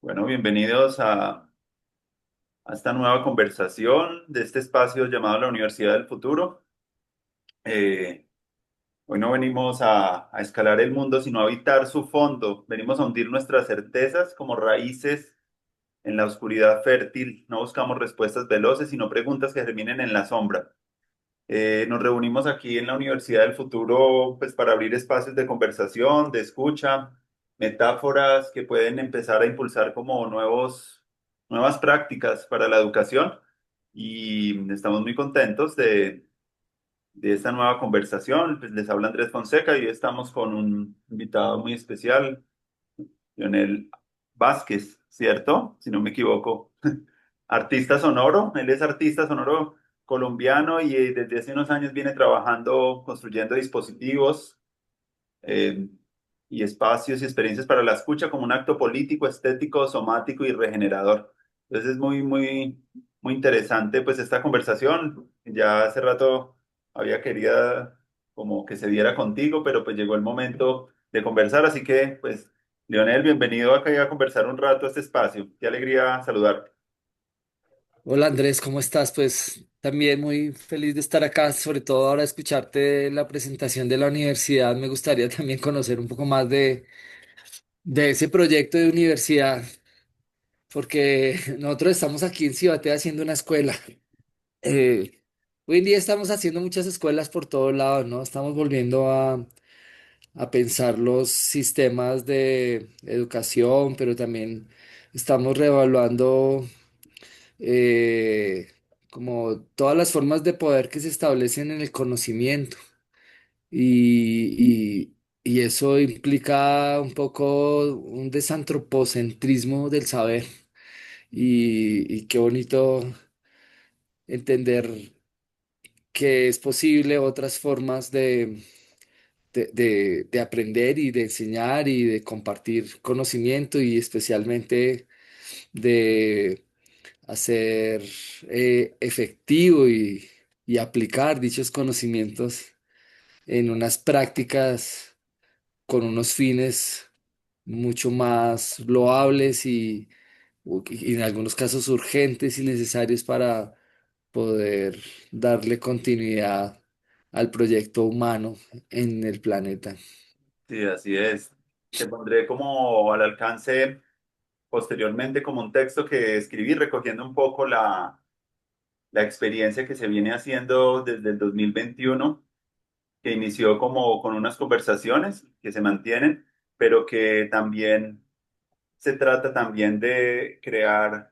Bueno, bienvenidos a esta nueva conversación de este espacio llamado la Universidad del Futuro. Eh, Hoy no venimos a escalar el mundo, sino a habitar su fondo. Venimos a hundir nuestras certezas como raíces en la oscuridad fértil. No buscamos respuestas veloces, sino preguntas que terminen en la sombra. Nos reunimos aquí en la Universidad del Futuro, pues, para abrir espacios de conversación, de escucha, metáforas que pueden empezar a impulsar como nuevas prácticas para la educación. Y estamos muy contentos de esta nueva conversación. Pues les habla Andrés Fonseca y hoy estamos con un invitado muy especial, Leonel Vázquez, ¿cierto? Si no me equivoco. Artista sonoro, él es artista sonoro colombiano y desde hace unos años viene trabajando, construyendo dispositivos eh, y espacios y experiencias para la escucha como un acto político, estético, somático y regenerador. Entonces es muy interesante pues esta conversación. Ya hace rato había querido como que se diera contigo, pero pues llegó el momento de conversar, así que pues Leonel, bienvenido acá a conversar un rato a este espacio. Qué alegría saludarte. Hola Andrés, ¿cómo estás? Pues también muy feliz de estar acá, sobre todo ahora escucharte la presentación de la universidad. Me gustaría también conocer un poco más de ese proyecto de universidad, porque nosotros estamos aquí en Cibaté haciendo una escuela. Eh, Hoy en día estamos haciendo muchas escuelas por todos lados, ¿no? Estamos volviendo a pensar los sistemas de educación, pero también estamos reevaluando eh, como todas las formas de poder que se establecen en el conocimiento y eso implica un poco un desantropocentrismo del saber y qué bonito entender que es posible otras formas de aprender y de enseñar y de compartir conocimiento y especialmente de hacer efectivo y aplicar dichos conocimientos en unas prácticas con unos fines mucho más loables y en algunos casos urgentes y necesarios para poder darle continuidad al proyecto humano en el planeta. Sí, así es. Te pondré como al alcance posteriormente como un texto que escribí recogiendo un poco la experiencia que se viene haciendo desde el 2021, que inició como con unas conversaciones que se mantienen, pero que también se trata también de crear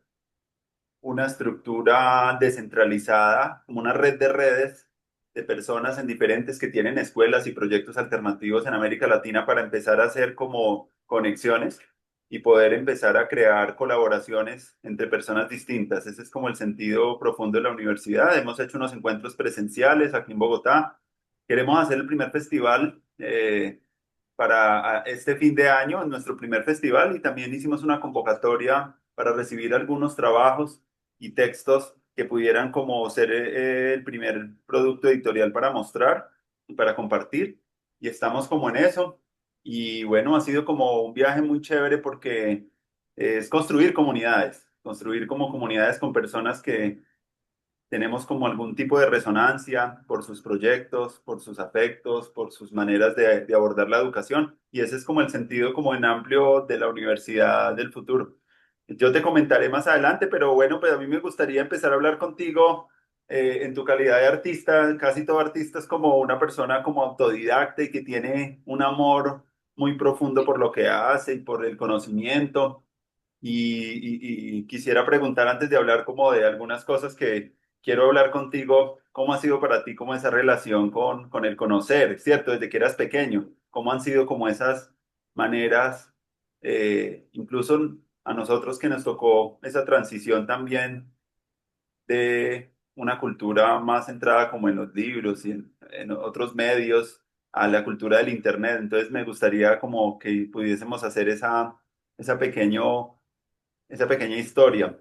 una estructura descentralizada, como una red de redes de personas en diferentes que tienen escuelas y proyectos alternativos en América Latina para empezar a hacer como conexiones y poder empezar a crear colaboraciones entre personas distintas. Ese es como el sentido profundo de la universidad. Hemos hecho unos encuentros presenciales aquí en Bogotá. Queremos hacer el primer festival para este fin de año, en nuestro primer festival, y también hicimos una convocatoria para recibir algunos trabajos y textos que pudieran como ser el primer producto editorial para mostrar y para compartir. Y estamos como en eso. Y bueno, ha sido como un viaje muy chévere porque es construir como comunidades con personas que tenemos como algún tipo de resonancia por sus proyectos, por sus afectos, por sus maneras de abordar la educación. Y ese es como el sentido como en amplio de la Universidad del Futuro. Yo te comentaré más adelante, pero bueno, pues a mí me gustaría empezar a hablar contigo en tu calidad de artista. Casi todo artista es como una persona como autodidacta y que tiene un amor muy profundo por lo que hace y por el conocimiento. Y quisiera preguntar antes de hablar como de algunas cosas que quiero hablar contigo, ¿cómo ha sido para ti como esa relación con el conocer, ¿cierto? Desde que eras pequeño, ¿cómo han sido como esas maneras, incluso a nosotros que nos tocó esa transición también de una cultura más centrada como en los libros y en otros medios a la cultura del Internet? Entonces me gustaría como que pudiésemos hacer esa pequeña historia.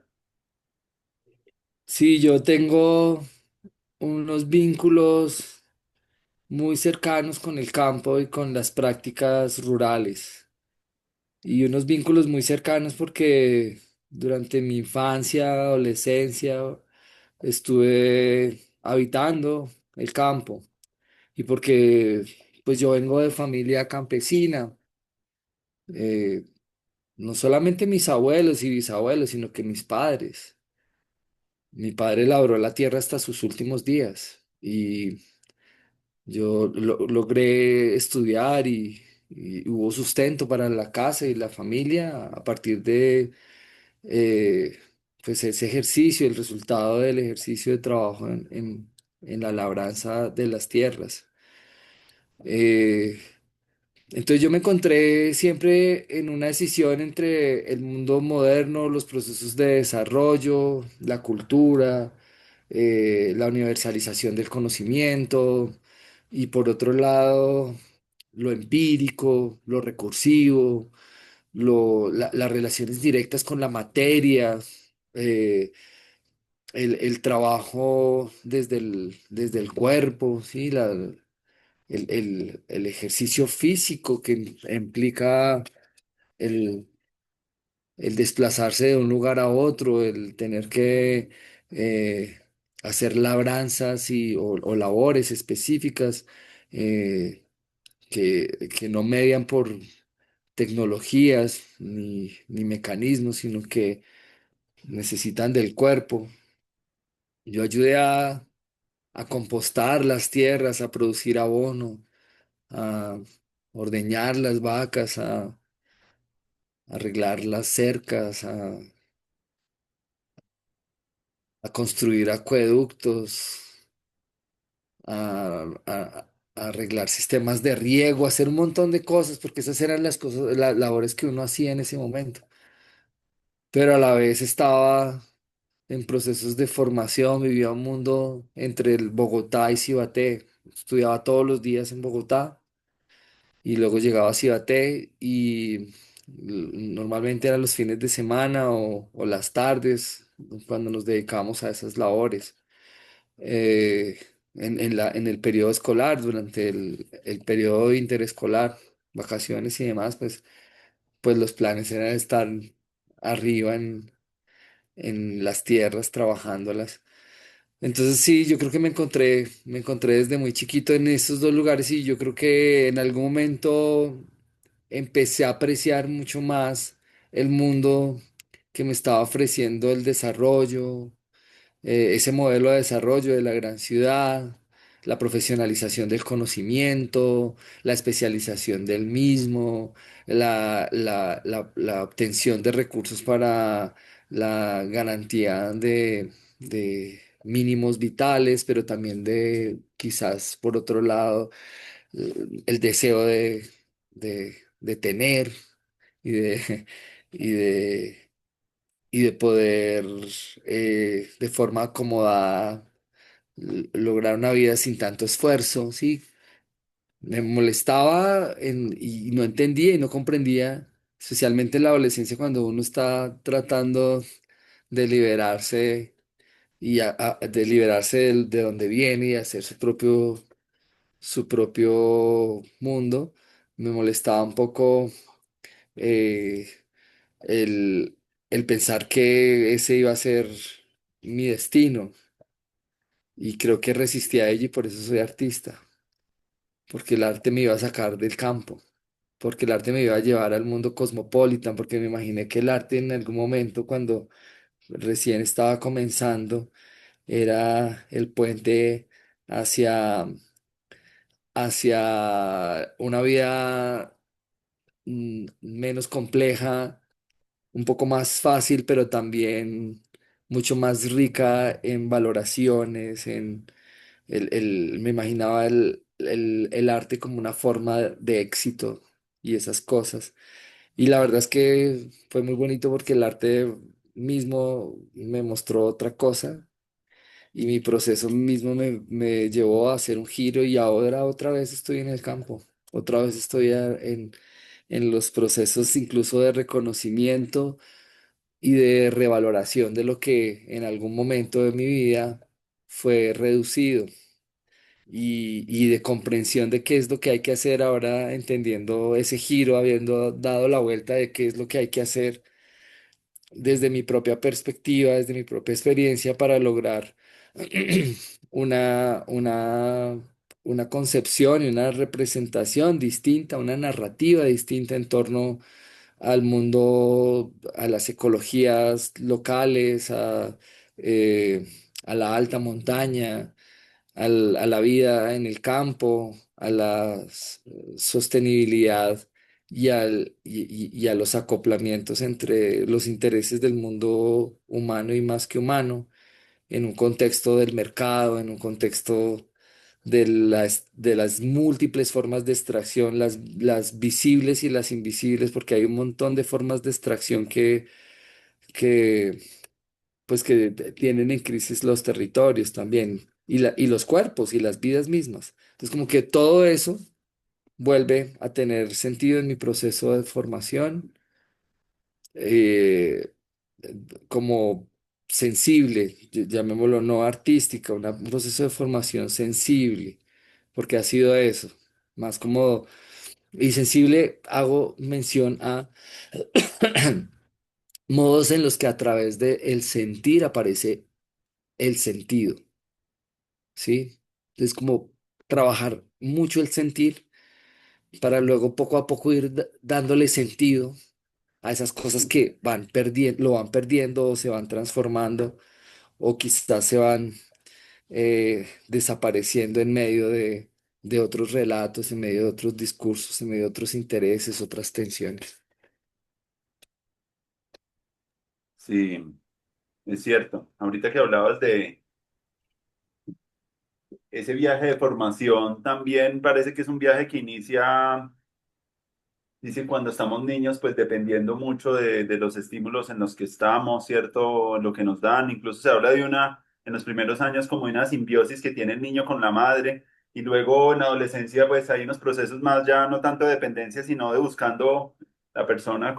Sí, yo tengo unos vínculos muy cercanos con el campo y con las prácticas rurales. y unos vínculos muy cercanos porque durante mi infancia, adolescencia, estuve habitando el campo y porque pues yo vengo de familia campesina, eh, no solamente mis abuelos y bisabuelos, sino que mis padres. Mi padre labró la tierra hasta sus últimos días y yo logré estudiar y hubo sustento para la casa y la familia a partir de eh, pues ese ejercicio, el resultado del ejercicio de trabajo en la labranza de las tierras. Eh, entonces yo me encontré siempre en una decisión entre el mundo moderno, los procesos de desarrollo, la cultura, la universalización del conocimiento y por otro lado lo empírico, lo recursivo, las relaciones directas con la materia, eh, el trabajo desde el cuerpo, ¿sí? El ejercicio físico que implica el, el desplazarse de un lugar a otro, el tener que eh, hacer labranzas o labores específicas eh, que no median por tecnologías ni mecanismos, sino que necesitan del cuerpo. Yo ayudé a compostar las tierras, a producir abono, a ordeñar las vacas, a arreglar las cercas, a construir acueductos, a arreglar sistemas de riego, a hacer un montón de cosas, porque esas eran las cosas, las labores que uno hacía en ese momento. Pero a la vez estaba en procesos de formación, vivía un mundo entre el Bogotá y Cibaté. Estudiaba todos los días en Bogotá y luego llegaba a Cibaté y normalmente eran los fines de semana o las tardes cuando nos dedicábamos a esas labores. En el periodo escolar, durante el periodo interescolar, vacaciones y demás, pues los planes eran estar arriba en las tierras trabajándolas. Entonces sí, yo creo que me encontré desde muy chiquito en estos dos lugares y yo creo que en algún momento empecé a apreciar mucho más el mundo que me estaba ofreciendo el desarrollo, ese modelo de desarrollo de la gran ciudad, la profesionalización del conocimiento, la especialización del mismo, la obtención de recursos para la garantía de mínimos vitales, pero también de quizás por otro lado el deseo de tener y de, y de y de poder de forma acomodada lograr una vida sin tanto esfuerzo, ¿sí? Me molestaba y no entendía y no comprendía, especialmente en la adolescencia cuando uno está tratando de liberarse de liberarse de donde viene y hacer su propio mundo. Me molestaba un poco eh, el, el pensar que ese iba a ser mi destino y creo que resistí a ello y por eso soy artista, porque el arte me iba a sacar del campo, porque el arte me iba a llevar al mundo cosmopolitan, porque me imaginé que el arte en algún momento cuando recién estaba comenzando era el puente hacia, hacia una vida menos compleja, un poco más fácil, pero también mucho más rica en valoraciones, me imaginaba el arte como una forma de éxito y esas cosas. Y la verdad es que fue muy bonito porque el arte mismo me mostró otra cosa y mi proceso mismo me llevó a hacer un giro y ahora otra vez estoy en el campo, otra vez estoy en los procesos incluso de reconocimiento y de revaloración de lo que en algún momento de mi vida fue reducido. y de comprensión de qué es lo que hay que hacer ahora, entendiendo ese giro, habiendo dado la vuelta de qué es lo que hay que hacer desde mi propia perspectiva, desde mi propia experiencia para lograr una, una, una concepción y una representación distinta, una narrativa distinta en torno al mundo, a las ecologías locales, eh, a la alta montaña, a la vida en el campo, a la sostenibilidad y a los acoplamientos entre los intereses del mundo humano y más que humano, en un contexto del mercado, en un contexto de las múltiples formas de extracción, las visibles y las invisibles, porque hay un montón de formas de extracción que, pues que tienen en crisis los territorios también, y los cuerpos y las vidas mismas. Entonces, como que todo eso vuelve a tener sentido en mi proceso de formación, eh, como sensible, llamémoslo no artística, un proceso de formación sensible, porque ha sido eso, más como, y sensible hago mención a modos en los que a través del sentir aparece el sentido, ¿sí? Es como trabajar mucho el sentir para luego poco a poco ir dándole sentido a esas cosas que van perdiendo, lo van perdiendo o se van transformando o quizás se van desapareciendo en medio de otros relatos, en medio de otros discursos, en medio de otros intereses, otras tensiones. Sí, es cierto. Ahorita que hablabas de ese viaje de formación, también parece que es un viaje que inicia. Dice, cuando estamos niños, pues dependiendo mucho de los estímulos en los que estamos, ¿cierto? Lo que nos dan. Incluso se habla de una, en los primeros años, como de una simbiosis que tiene el niño con la madre. Y luego en la adolescencia, pues hay unos procesos más ya no tanto de dependencia, sino de buscando la persona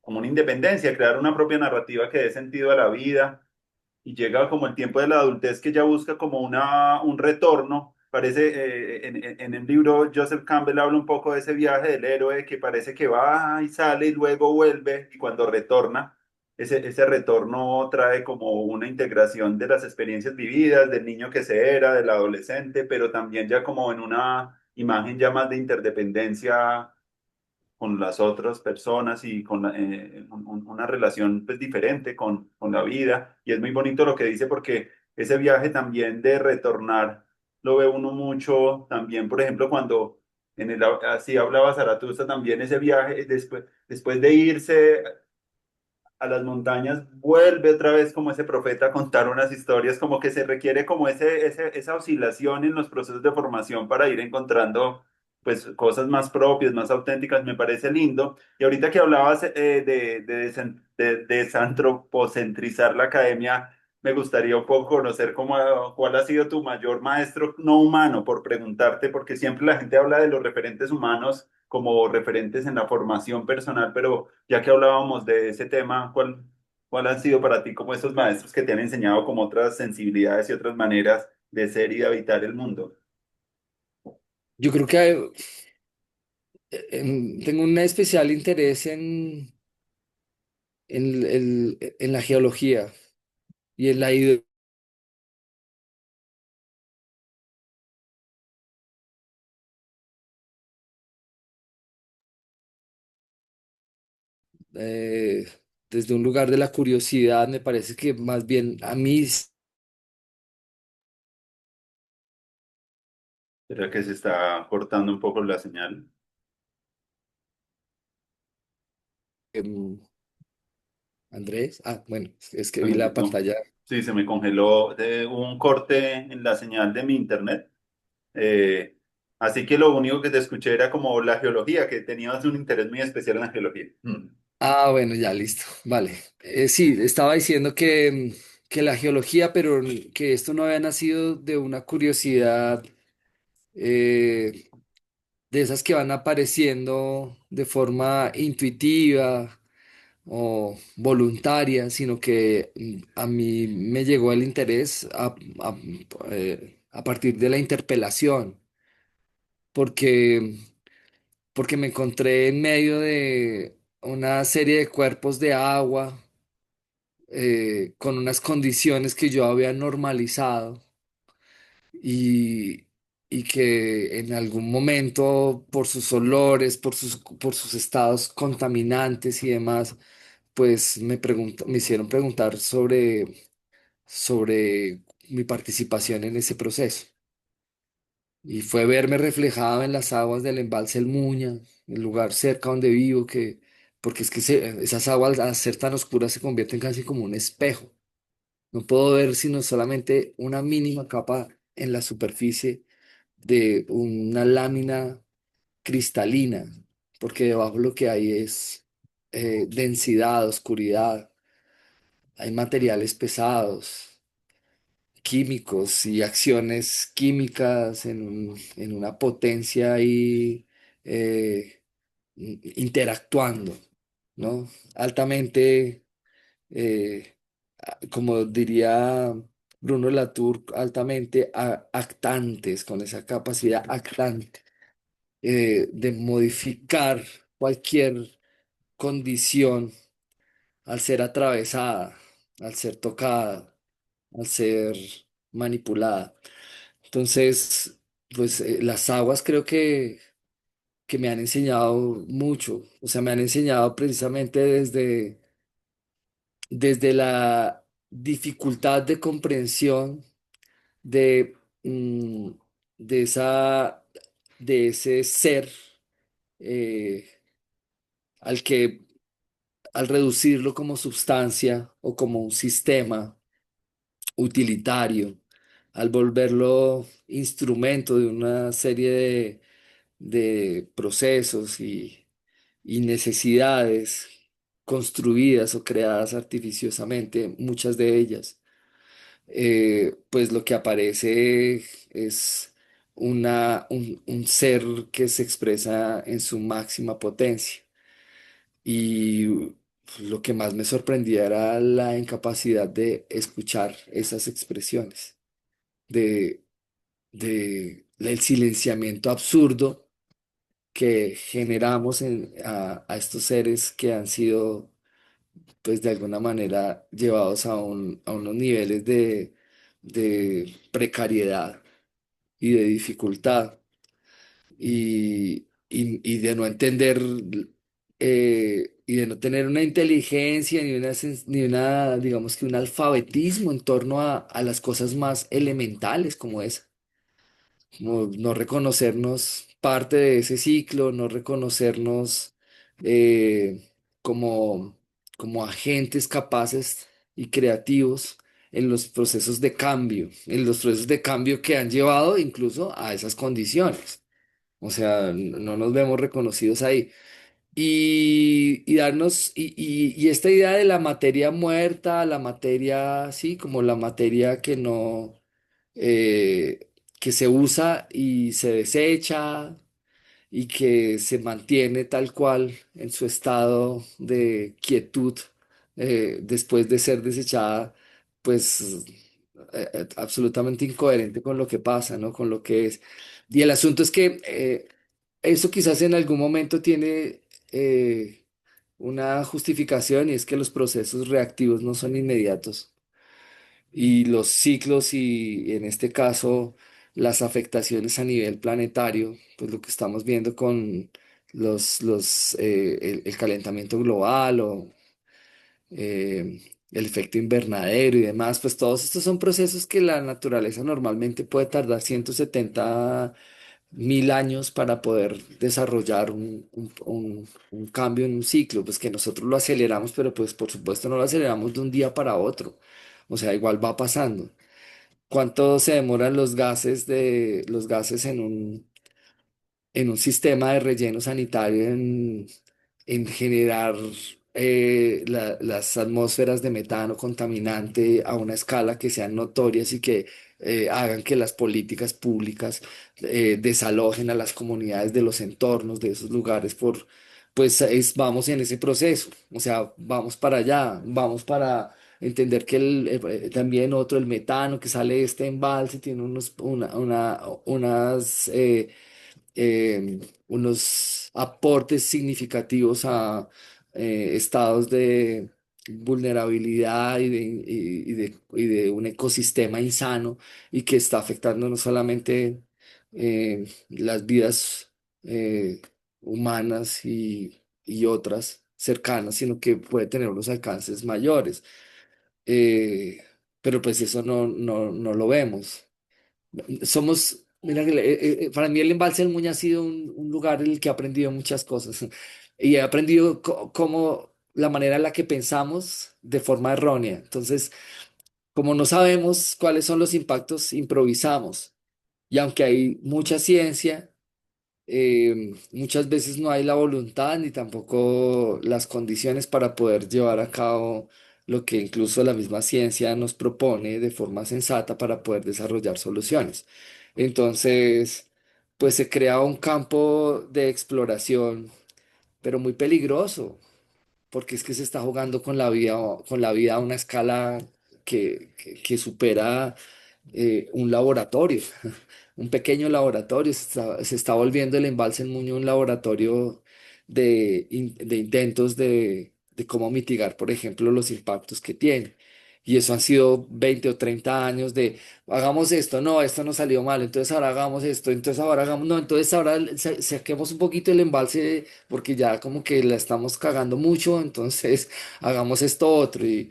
como una independencia, crear una propia narrativa que dé sentido a la vida y llega como el tiempo de la adultez que ya busca como un retorno. Parece, en el libro Joseph Campbell habla un poco de ese viaje del héroe que parece que va y sale y luego vuelve y cuando retorna, ese retorno trae como una integración de las experiencias vividas, del niño que se era, del adolescente, pero también ya como en una imagen ya más de interdependencia con las otras personas y con una relación pues diferente con la vida. Y es muy bonito lo que dice porque ese viaje también de retornar lo ve uno mucho también, por ejemplo, cuando así hablaba Zaratustra también ese viaje después de irse a las montañas, vuelve otra vez como ese profeta a contar unas historias, como que se requiere como esa oscilación en los procesos de formación para ir encontrando pues cosas más propias, más auténticas, me parece lindo. Y ahorita que hablabas de desantropocentrizar la academia, me gustaría un poco conocer cuál ha sido tu mayor maestro no humano, por preguntarte, porque siempre la gente habla de los referentes humanos como referentes en la formación personal, pero ya que hablábamos de ese tema, ¿cuál han sido para ti como esos maestros que te han enseñado como otras sensibilidades y otras maneras de ser y de habitar el mundo? Yo creo que tengo un especial interés en la geología y en la eh, desde un lugar de la curiosidad, me parece que más bien a mí ¿Será que se está cortando un poco la señal? em, Andrés, bueno, es que Se vi me, la no, pantalla. sí, se me congeló un corte en la señal de mi internet. Eh, Así que lo único que te escuché era como la geología, que tenías un interés muy especial en la geología. Mm. Ah, bueno, ya listo. Vale. Sí, estaba diciendo que la geología, pero que esto no había nacido de una curiosidad eh, de esas que van apareciendo de forma intuitiva o voluntaria, sino que a mí me llegó el interés a partir de la interpelación, porque, porque me encontré en medio de una serie de cuerpos de agua con unas condiciones que yo había normalizado y, y que en algún momento por sus olores, por sus estados contaminantes y demás, pues me hicieron preguntar sobre mi participación en ese proceso. Y fue verme reflejado en las aguas del embalse El Muña, el lugar cerca donde vivo, porque es que esas aguas al ser tan oscuras se convierten casi como un espejo. No puedo ver sino solamente una mínima capa en la superficie de una lámina cristalina, porque debajo lo que hay es densidad, oscuridad, hay materiales pesados, químicos y acciones químicas en una potencia ahí interactuando, ¿no? Altamente como diría Bruno Latour, altamente actantes, con esa capacidad actante de modificar cualquier condición al ser atravesada, al ser tocada, al ser manipulada. Entonces, pues las aguas creo que me han enseñado mucho, o sea, me han enseñado precisamente desde la dificultad de comprensión de, mm, de de ese ser eh, al que al reducirlo como sustancia o como un sistema utilitario, al volverlo instrumento de una serie de procesos y necesidades construidas o creadas artificiosamente, muchas de ellas pues lo que aparece es un ser que se expresa en su máxima potencia. Y lo que más me sorprendía era la incapacidad de escuchar esas expresiones, de, del silenciamiento absurdo que generamos a estos seres que han sido pues de alguna manera llevados a unos niveles de precariedad y de dificultad y de no entender y de no tener una inteligencia ni una, digamos que un alfabetismo en torno a las cosas más elementales como esa como no reconocernos parte de ese ciclo, no reconocernos eh, como, como agentes capaces y creativos en los procesos de cambio, en los procesos de cambio que han llevado incluso a esas condiciones. O sea, no nos vemos reconocidos ahí. Y darnos, y esta idea de la materia muerta, la materia, sí, como la materia que no, que se usa y se desecha y que se mantiene tal cual en su estado de quietud después de ser desechada, pues absolutamente incoherente con lo que pasa, ¿no? Con lo que es. Y el asunto es que eso quizás en algún momento tiene una justificación y es que los procesos reactivos no son inmediatos y los ciclos y en este caso las afectaciones a nivel planetario, pues lo que estamos viendo con el calentamiento global o el efecto invernadero y demás, pues todos estos son procesos que la naturaleza normalmente puede tardar 170.000 años para poder desarrollar un cambio en un ciclo, pues que nosotros lo aceleramos, pero pues por supuesto no lo aceleramos de un día para otro. O sea, igual va pasando. ¿Cuánto se demoran los gases en un sistema de relleno sanitario en generar las atmósferas de metano contaminante a una escala que sean notorias y que hagan que las políticas públicas desalojen a las comunidades de los entornos de esos lugares vamos en ese proceso, o sea, vamos para allá, vamos para entender que también otro, el metano que sale de este embalse, tiene unas, unos aportes significativos a estados de vulnerabilidad y de un ecosistema insano y que está afectando no solamente las vidas humanas y otras cercanas, sino que puede tener unos alcances mayores. Eh, pero pues eso no lo vemos. Mira, para mí el embalse del Muña ha sido un lugar en el que he aprendido muchas cosas y he aprendido cómo la manera en la que pensamos de forma errónea. Entonces, como no sabemos cuáles son los impactos, improvisamos. Y aunque hay mucha ciencia, muchas veces no hay la voluntad ni tampoco las condiciones para poder llevar a cabo lo que incluso la misma ciencia nos propone de forma sensata para poder desarrollar soluciones. Entonces, pues se crea un campo de exploración, pero muy peligroso, porque es que se está jugando con la vida a una escala que supera un laboratorio, un pequeño laboratorio. Se está volviendo el embalse en Muño un laboratorio de intentos de cómo mitigar, por ejemplo, los impactos que tiene. Y eso han sido 20 o 30 años de hagamos esto, no, esto no salió mal, entonces ahora hagamos esto, entonces ahora hagamos, no, entonces ahora saquemos un poquito el embalse porque ya como que la estamos cagando mucho, entonces hagamos esto otro y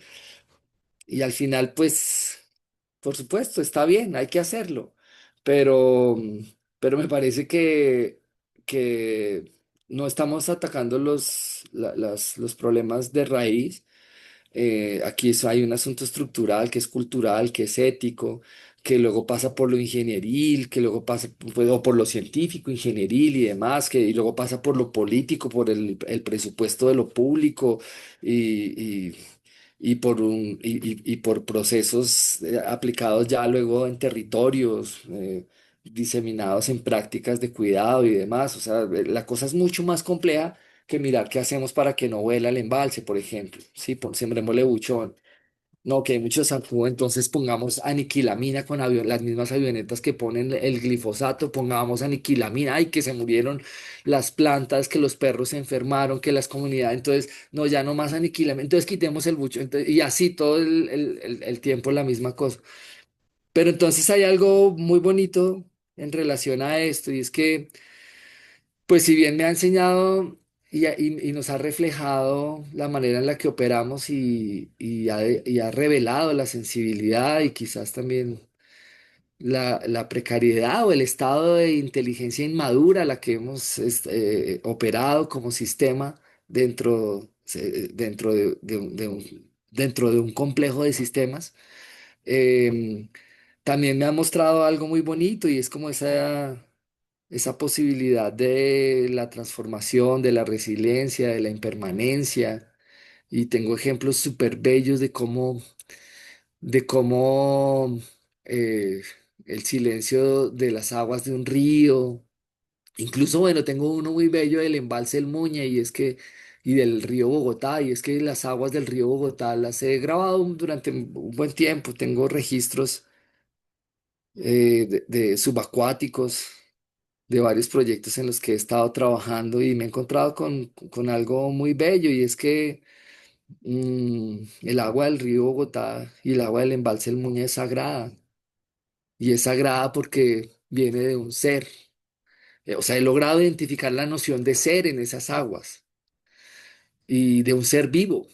al final pues, por supuesto, está bien, hay que hacerlo, pero, pero me parece que no estamos atacando los problemas de raíz. Aquí hay un asunto estructural que es cultural, que es ético, que luego pasa por lo ingenieril, que luego pasa pues, o por lo científico, ingenieril y demás, y luego pasa por lo político, por el presupuesto de lo público y, y, y por procesos aplicados ya luego en territorios. Diseminados en prácticas de cuidado y demás. O sea, la cosa es mucho más compleja que mirar qué hacemos para que no vuela el embalse, por ejemplo. Sí, sembrémosle buchón. No, que hay muchos zancudo, entonces pongamos aniquilamina con las mismas avionetas que ponen el glifosato, pongamos aniquilamina, ay, que se murieron las plantas, que los perros se enfermaron, que las comunidades, entonces, no, ya no más aniquilamina, entonces quitemos el bucho, y así todo el tiempo la misma cosa. Pero entonces hay algo muy bonito en relación a esto, y es que pues si bien me ha enseñado y nos ha reflejado la manera en la que operamos y ha revelado la sensibilidad y quizás también la precariedad o el estado de inteligencia inmadura a la que hemos operado como sistema dentro de un complejo de sistemas. em, También me ha mostrado algo muy bonito y es como esa posibilidad de la transformación, de la resiliencia, de la impermanencia. Y tengo ejemplos súper bellos de cómo eh, el silencio de las aguas de un río, incluso, bueno, tengo uno muy bello del embalse del Muñe y del río Bogotá, y es que las aguas del río Bogotá las he grabado durante un buen tiempo, tengo registros de subacuáticos de varios proyectos en los que he estado trabajando y me he encontrado con algo muy bello y es que el agua del río Bogotá y el agua del embalse del Muñe es sagrada y es sagrada porque viene de un ser. O sea, he logrado identificar la noción de ser en esas aguas y de un ser vivo.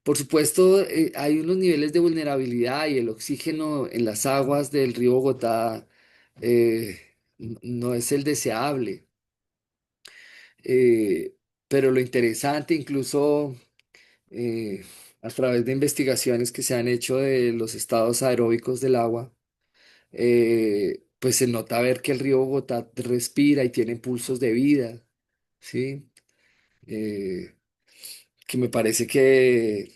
Por supuesto, hay unos niveles de vulnerabilidad y el oxígeno en las aguas del río Bogotá eh, no es el deseable. Eh, pero lo interesante, incluso a través de investigaciones que se han hecho de los estados aeróbicos del agua, pues se nota ver que el río Bogotá respira y tiene pulsos de vida, ¿sí? Eh, que me parece que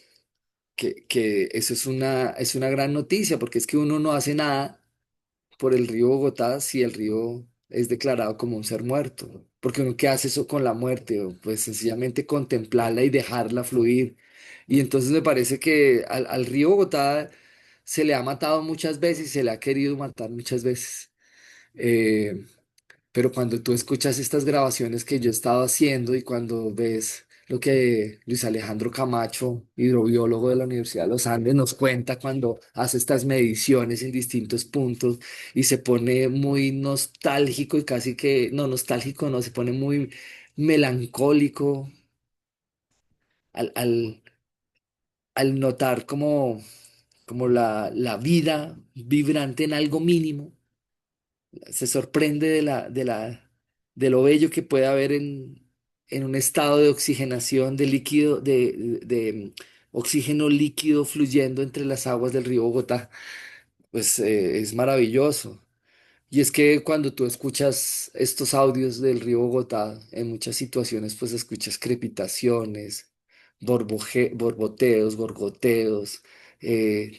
eso es una gran noticia, porque es que uno no hace nada por el río Bogotá si el río es declarado como un ser muerto. Porque uno qué hace eso con la muerte, o pues sencillamente contemplarla y dejarla fluir. Y entonces me parece que al río Bogotá se le ha matado muchas veces y se le ha querido matar muchas veces. Eh, pero cuando tú escuchas estas grabaciones que yo he estado haciendo y cuando ves lo que Luis Alejandro Camacho, hidrobiólogo de la Universidad de los Andes, nos cuenta cuando hace estas mediciones en distintos puntos y se pone muy nostálgico y casi que, no nostálgico, no, se pone muy melancólico al al notar como la vida vibrante en algo mínimo, se sorprende de lo bello que puede haber en un estado de oxigenación de líquido, de oxígeno líquido fluyendo entre las aguas del río Bogotá. Pues es maravilloso. Y es que cuando tú escuchas estos audios del río Bogotá, en muchas situaciones pues escuchas crepitaciones, borboteos, gorgoteos,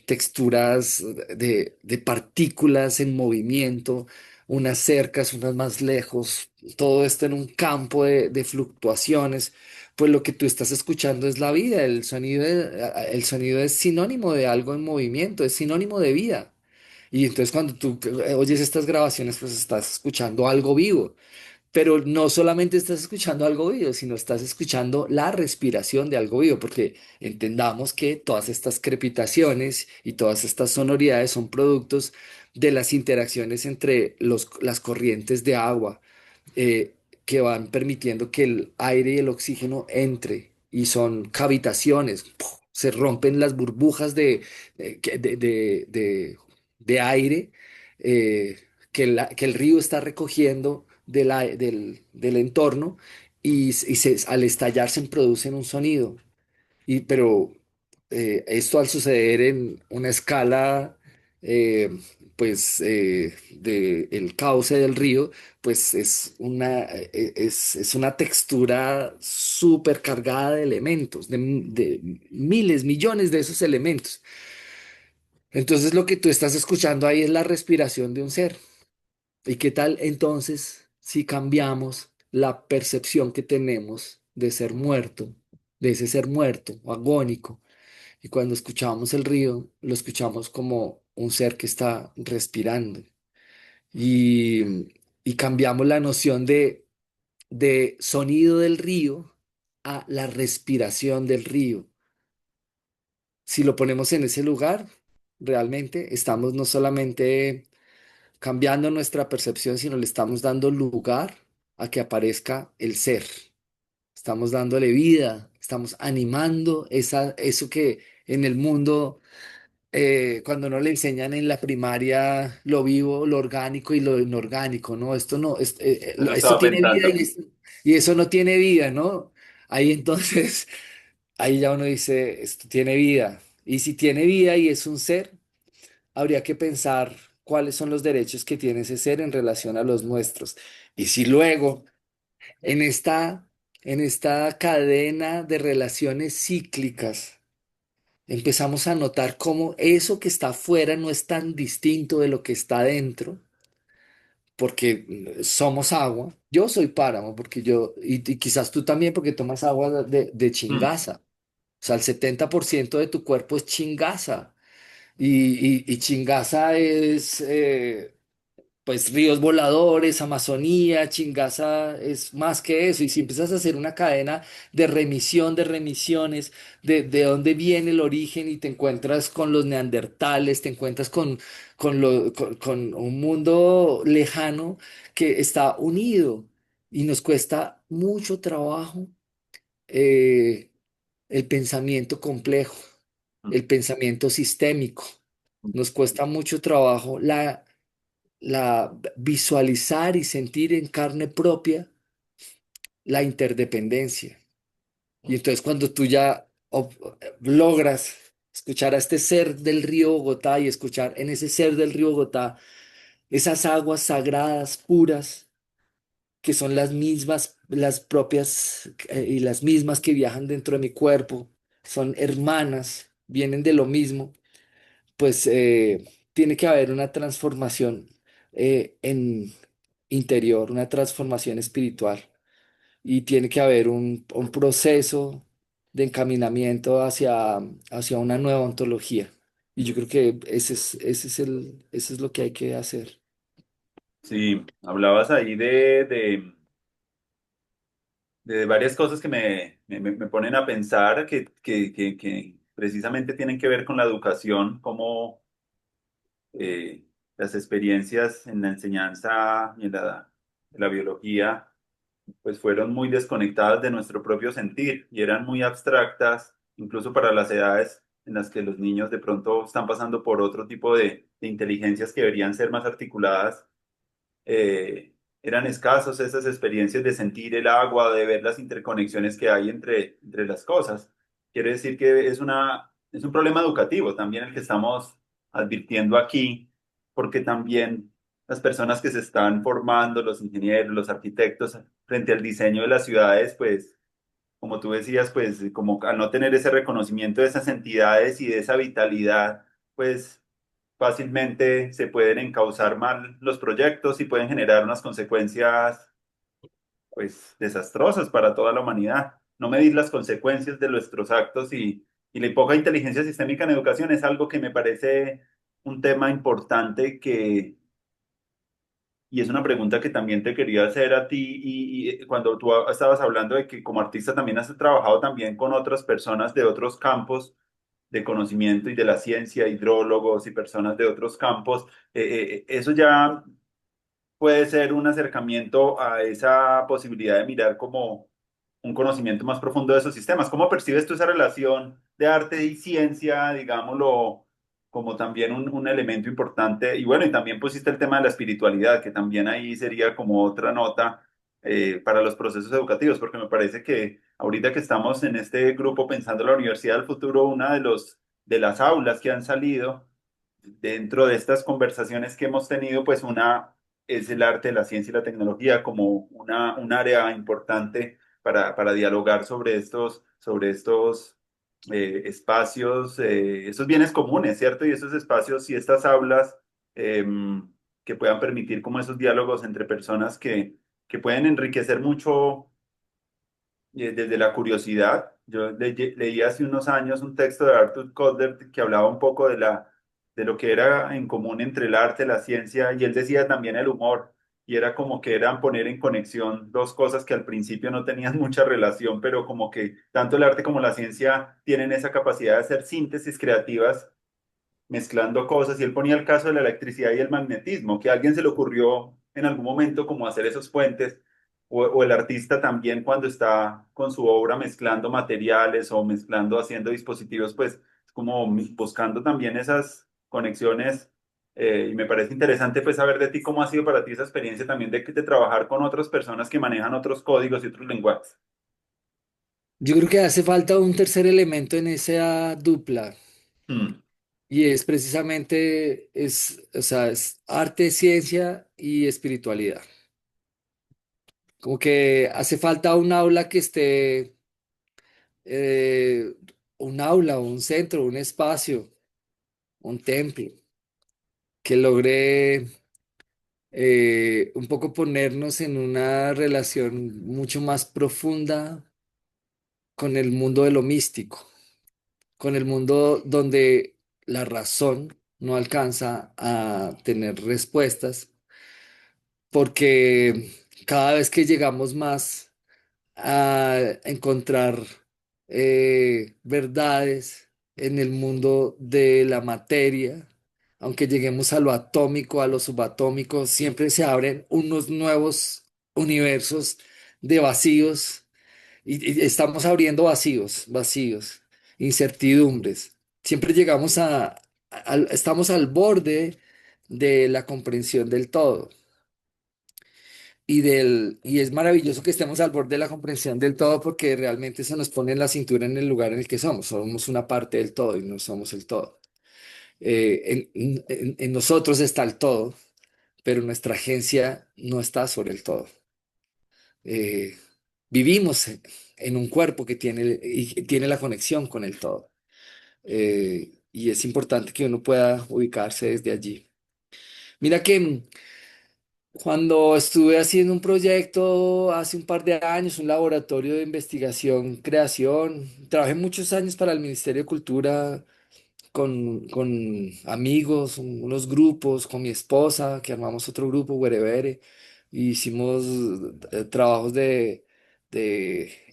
texturas de partículas en movimiento, unas cercas, unas más lejos, todo esto en un campo de fluctuaciones. Pues lo que tú estás escuchando es la vida, el sonido es sinónimo de algo en movimiento, es sinónimo de vida. Y entonces cuando tú oyes estas grabaciones, pues estás escuchando algo vivo, pero no solamente estás escuchando algo vivo, sino estás escuchando la respiración de algo vivo, porque entendamos que todas estas crepitaciones y todas estas sonoridades son productos de las interacciones entre las corrientes de agua eh, que van permitiendo que el aire y el oxígeno entre y son cavitaciones. ¡Puf! Se rompen las burbujas de aire que el río está recogiendo del entorno al estallar se producen un sonido. Pero esto al suceder en una escala, pues, de el cauce del río, pues es una textura súper cargada de elementos, de miles, millones de esos elementos. Entonces lo que tú estás escuchando ahí es la respiración de un ser. ¿Y qué tal entonces si cambiamos la percepción que tenemos de ser muerto, de ese ser muerto o agónico? Y cuando escuchamos el río, lo escuchamos como un ser que está respirando. Y, y cambiamos la noción de sonido del río a la respiración del río. Si lo ponemos en ese lugar, realmente estamos no solamente cambiando nuestra percepción, sino le estamos dando lugar a que aparezca el ser. Estamos dándole vida, estamos animando eso que en el mundo cuando no le enseñan en la primaria lo vivo, lo orgánico y lo inorgánico, ¿no? Esto no, Eso esto estaba tiene vida pensando. y eso no tiene vida, ¿no? Ahí entonces, ahí ya uno dice, esto tiene vida. Y si tiene vida y es un ser, habría que pensar cuáles son los derechos que tiene ese ser en relación a los nuestros. Y si luego, en en esta cadena de relaciones cíclicas, empezamos a notar cómo eso que está afuera no es tan distinto de lo que está dentro, porque somos agua. Yo soy páramo, y quizás tú también, porque tomas agua de Mm. chingaza. O sea, el 70% de tu cuerpo es chingaza. Y chingaza es, pues ríos voladores, Amazonía, Chingaza es más que eso. Y si empiezas a hacer una cadena de remisión, de remisiones, de dónde viene el origen y te encuentras con los neandertales, te encuentras con un mundo lejano que está unido y nos cuesta mucho trabajo eh, el pensamiento complejo, Mm. el pensamiento sistémico. Nos cuesta mucho trabajo la visualizar y sentir en carne propia la interdependencia. Y entonces cuando tú ya logras escuchar a este ser del río Bogotá y escuchar en ese ser del río Bogotá esas aguas sagradas, puras, que son las mismas, las propias y las mismas que viajan dentro de mi cuerpo, son hermanas, vienen de lo mismo, pues tiene que haber una transformación en interior, una transformación espiritual y tiene que haber un proceso de encaminamiento hacia una nueva ontología. Y yo creo que eso es lo que hay que hacer. Sí, hablabas ahí de varias cosas que me ponen a pensar que precisamente tienen que ver con la educación, como las experiencias en la enseñanza y en la biología pues fueron muy desconectadas de nuestro propio sentir y eran muy abstractas, incluso para las edades en las que los niños de pronto están pasando por otro tipo de inteligencias que deberían ser más articuladas. Eran escasos esas experiencias de sentir el agua, de ver las interconexiones que hay entre las cosas. Quiere decir que es un problema educativo también el que estamos advirtiendo aquí, porque también las personas que se están formando, los ingenieros, los arquitectos, frente al diseño de las ciudades, pues, como tú decías, pues, como al no tener ese reconocimiento de esas entidades y de esa vitalidad, pues fácilmente se pueden encauzar mal los proyectos y pueden generar unas consecuencias pues desastrosas para toda la humanidad. No medir las consecuencias de nuestros actos y la poca inteligencia sistémica en educación es algo que me parece un tema importante y es una pregunta que también te quería hacer a ti y cuando tú estabas hablando de que como artista también has trabajado también con otras personas de otros campos de conocimiento y de la ciencia, hidrólogos y personas de otros campos, eso ya puede ser un acercamiento a esa posibilidad de mirar como un conocimiento más profundo de esos sistemas. ¿Cómo percibes tú esa relación de arte y ciencia, digámoslo, como también un elemento importante? Y bueno, y también pusiste el tema de la espiritualidad, que también ahí sería como otra nota para los procesos educativos, porque me parece que ahorita que estamos en este grupo pensando en la universidad del futuro, una de las aulas que han salido dentro de estas conversaciones que hemos tenido, pues una es el arte, la ciencia y la tecnología como un área importante para dialogar sobre estos espacios, esos bienes comunes, ¿cierto? Y esos espacios y estas aulas que puedan permitir como esos diálogos entre personas que pueden enriquecer mucho desde la curiosidad. Yo leí hace unos años un texto de Arthur Koestler que hablaba un poco de lo que era en común entre el arte, la ciencia, y él decía también el humor. Y era como que eran poner en conexión dos cosas que al principio no tenían mucha relación, pero como que tanto el arte como la ciencia tienen esa capacidad de hacer síntesis creativas mezclando cosas, y él ponía el caso de la electricidad y el magnetismo, que a alguien se le ocurrió en algún momento como hacer esos puentes, o el artista también cuando está con su obra mezclando materiales o mezclando, haciendo dispositivos, pues como buscando también esas conexiones. Y me parece interesante pues saber de ti cómo ha sido para ti esa experiencia también de trabajar con otras personas que manejan otros códigos y otros lenguajes. Yo creo que hace falta un tercer elemento en esa dupla Mm, y es precisamente, o sea, es arte, ciencia y espiritualidad. Como que hace falta un aula que esté, eh, un aula, un centro, un espacio, un templo, que logre un poco ponernos en una relación mucho más profunda con el mundo de lo místico, con el mundo donde la razón no alcanza a tener respuestas, porque cada vez que llegamos más a encontrar verdades en el mundo de la materia, aunque lleguemos a lo atómico, a lo subatómico, siempre se abren unos nuevos universos de vacíos y estamos abriendo vacíos, vacíos, incertidumbres. Siempre llegamos estamos al borde de la comprensión del todo. Y es maravilloso que estemos al borde de la comprensión del todo porque realmente eso nos pone la cintura en el lugar en el que somos. Somos una parte del todo y no somos el todo. En nosotros está el todo, pero nuestra agencia no está sobre el todo. Eh, vivimos en un cuerpo y tiene la conexión con el todo. Y es importante que uno pueda ubicarse desde allí. Mira que Cuando estuve haciendo un proyecto hace un par de años, un laboratorio de investigación, creación, trabajé muchos años para el Ministerio de Cultura con amigos, unos grupos, con mi esposa, que armamos otro grupo, Wherever, y hicimos trabajos de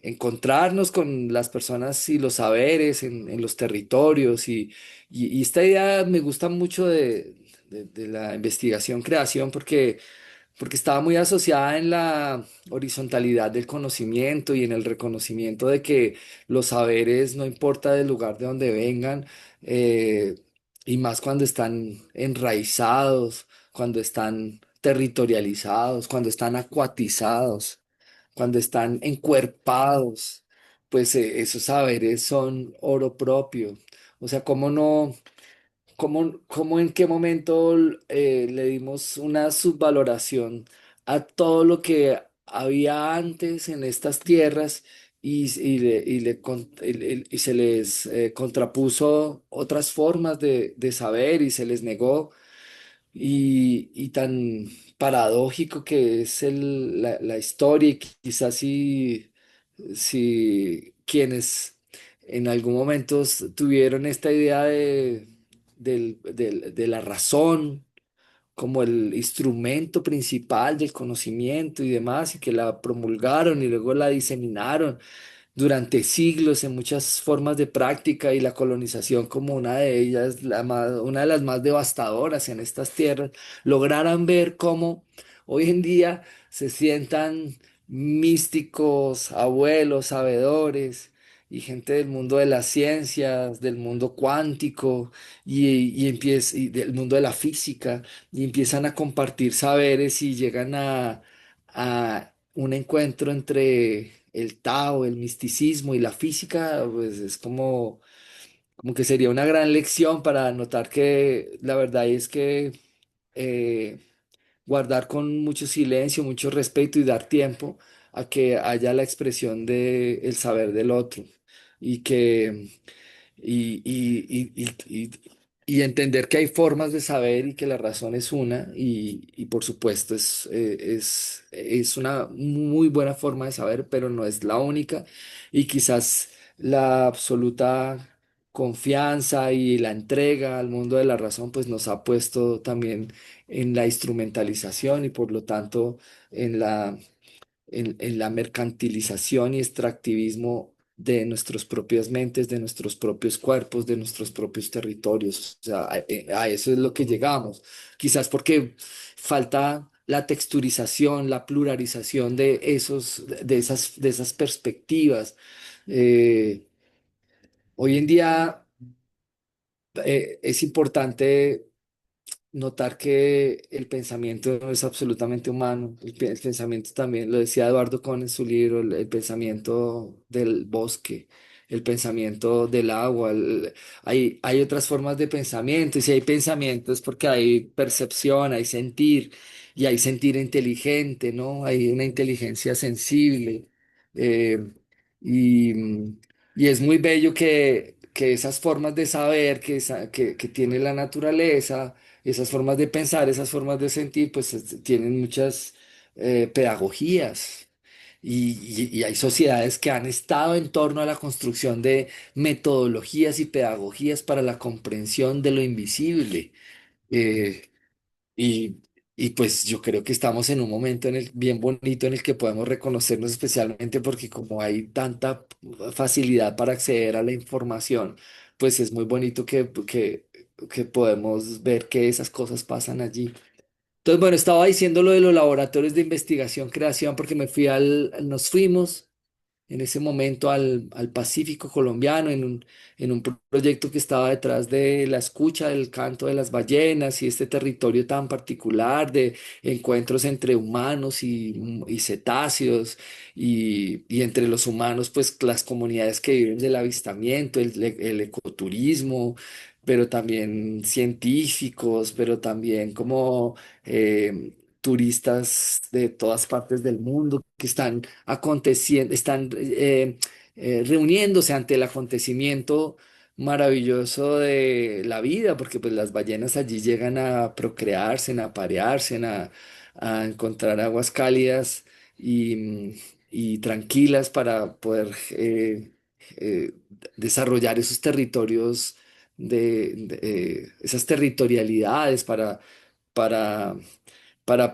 encontrarnos con las personas y los saberes en los territorios. Y esta idea me gusta mucho de la investigación, creación, porque estaba muy asociada en la horizontalidad del conocimiento y en el reconocimiento de que los saberes, no importa del lugar de donde vengan, eh, y más cuando están enraizados, cuando están territorializados, cuando están acuatizados, cuando están encuerpados, pues esos saberes son oro propio. O sea, ¿cómo no? ¿Cómo en qué momento le dimos una subvaloración a todo lo que había antes en estas tierras y se les contrapuso otras formas de saber y se les negó? Y tan paradójico que es la historia, y quizás si quienes en algún momento tuvieron esta idea de la razón como el instrumento principal del conocimiento y demás, y que la promulgaron y luego la diseminaron durante siglos en muchas formas de práctica, y la colonización como una de ellas, una de las más devastadoras en estas tierras, lograran ver cómo hoy en día se sientan místicos, abuelos, sabedores y gente del mundo de las ciencias, del mundo cuántico y del mundo de la física, y empiezan a compartir saberes y llegan a un encuentro entre el Tao, el misticismo y la física. Pues es como que sería una gran lección para notar que la verdad es que eh, guardar con mucho silencio, mucho respeto y dar tiempo a que haya la expresión del saber del otro, y que y entender que hay formas de saber y que la razón es una, y por supuesto es una muy buena forma de saber, pero no es la única, y quizás la absoluta confianza y la entrega al mundo de la razón pues nos ha puesto también en la instrumentalización y por lo tanto en en la mercantilización y extractivismo de nuestras propias mentes, de nuestros propios cuerpos, de nuestros propios territorios. O sea, a eso es lo que llegamos. Quizás porque falta la texturización, la pluralización de esas perspectivas. Eh, Hoy en día es importante notar que el pensamiento no es absolutamente humano. El pensamiento también, lo decía Eduardo Kohn en su libro, el pensamiento del bosque, el pensamiento del agua. Hay otras formas de pensamiento, y si hay pensamiento es porque hay percepción, hay sentir, y hay sentir inteligente, ¿no? Hay una inteligencia sensible. eh, y, y es muy bello que esas formas de saber que tiene la naturaleza, esas formas de pensar, esas formas de sentir, pues tienen muchas pedagogías. Y hay sociedades que han estado en torno a la construcción de metodologías y pedagogías para la comprensión de lo invisible. Eh, y, y pues yo creo que estamos en un momento bien bonito en el que podemos reconocernos, especialmente porque como hay tanta facilidad para acceder a la información, pues es muy bonito que podemos ver que esas cosas pasan allí. Entonces, bueno, estaba diciendo lo de los laboratorios de investigación, creación, porque nos fuimos en ese momento al Pacífico colombiano, en un proyecto que estaba detrás de la escucha del canto de las ballenas y este territorio tan particular de encuentros entre humanos y cetáceos, y entre los humanos, pues las comunidades que viven del avistamiento, el ecoturismo, pero también científicos, pero también como turistas de todas partes del mundo que están están reuniéndose ante el acontecimiento maravilloso de la vida, porque pues las ballenas allí llegan a procrearse, a aparearse, a encontrar aguas cálidas y tranquilas para poder desarrollar esos territorios esas territorialidades para,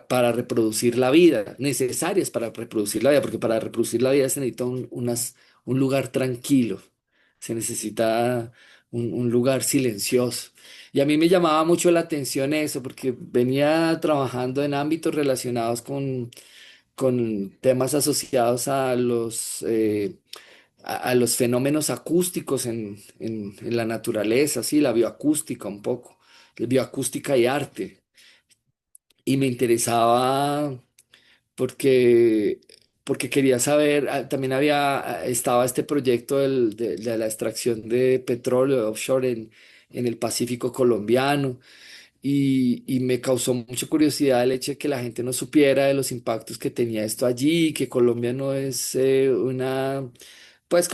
para reproducir la vida, necesarias para reproducir la vida, porque para reproducir la vida se necesita un lugar tranquilo, se necesita un lugar silencioso. Y a mí me llamaba mucho la atención eso, porque venía trabajando en ámbitos relacionados con temas asociados a los fenómenos acústicos en la naturaleza, sí, la bioacústica un poco, bioacústica y arte. Y me interesaba porque, porque quería saber, también estaba este proyecto de la extracción de petróleo offshore en el Pacífico colombiano y me causó mucha curiosidad el hecho de que la gente no supiera de los impactos que tenía esto allí, que Colombia no es pues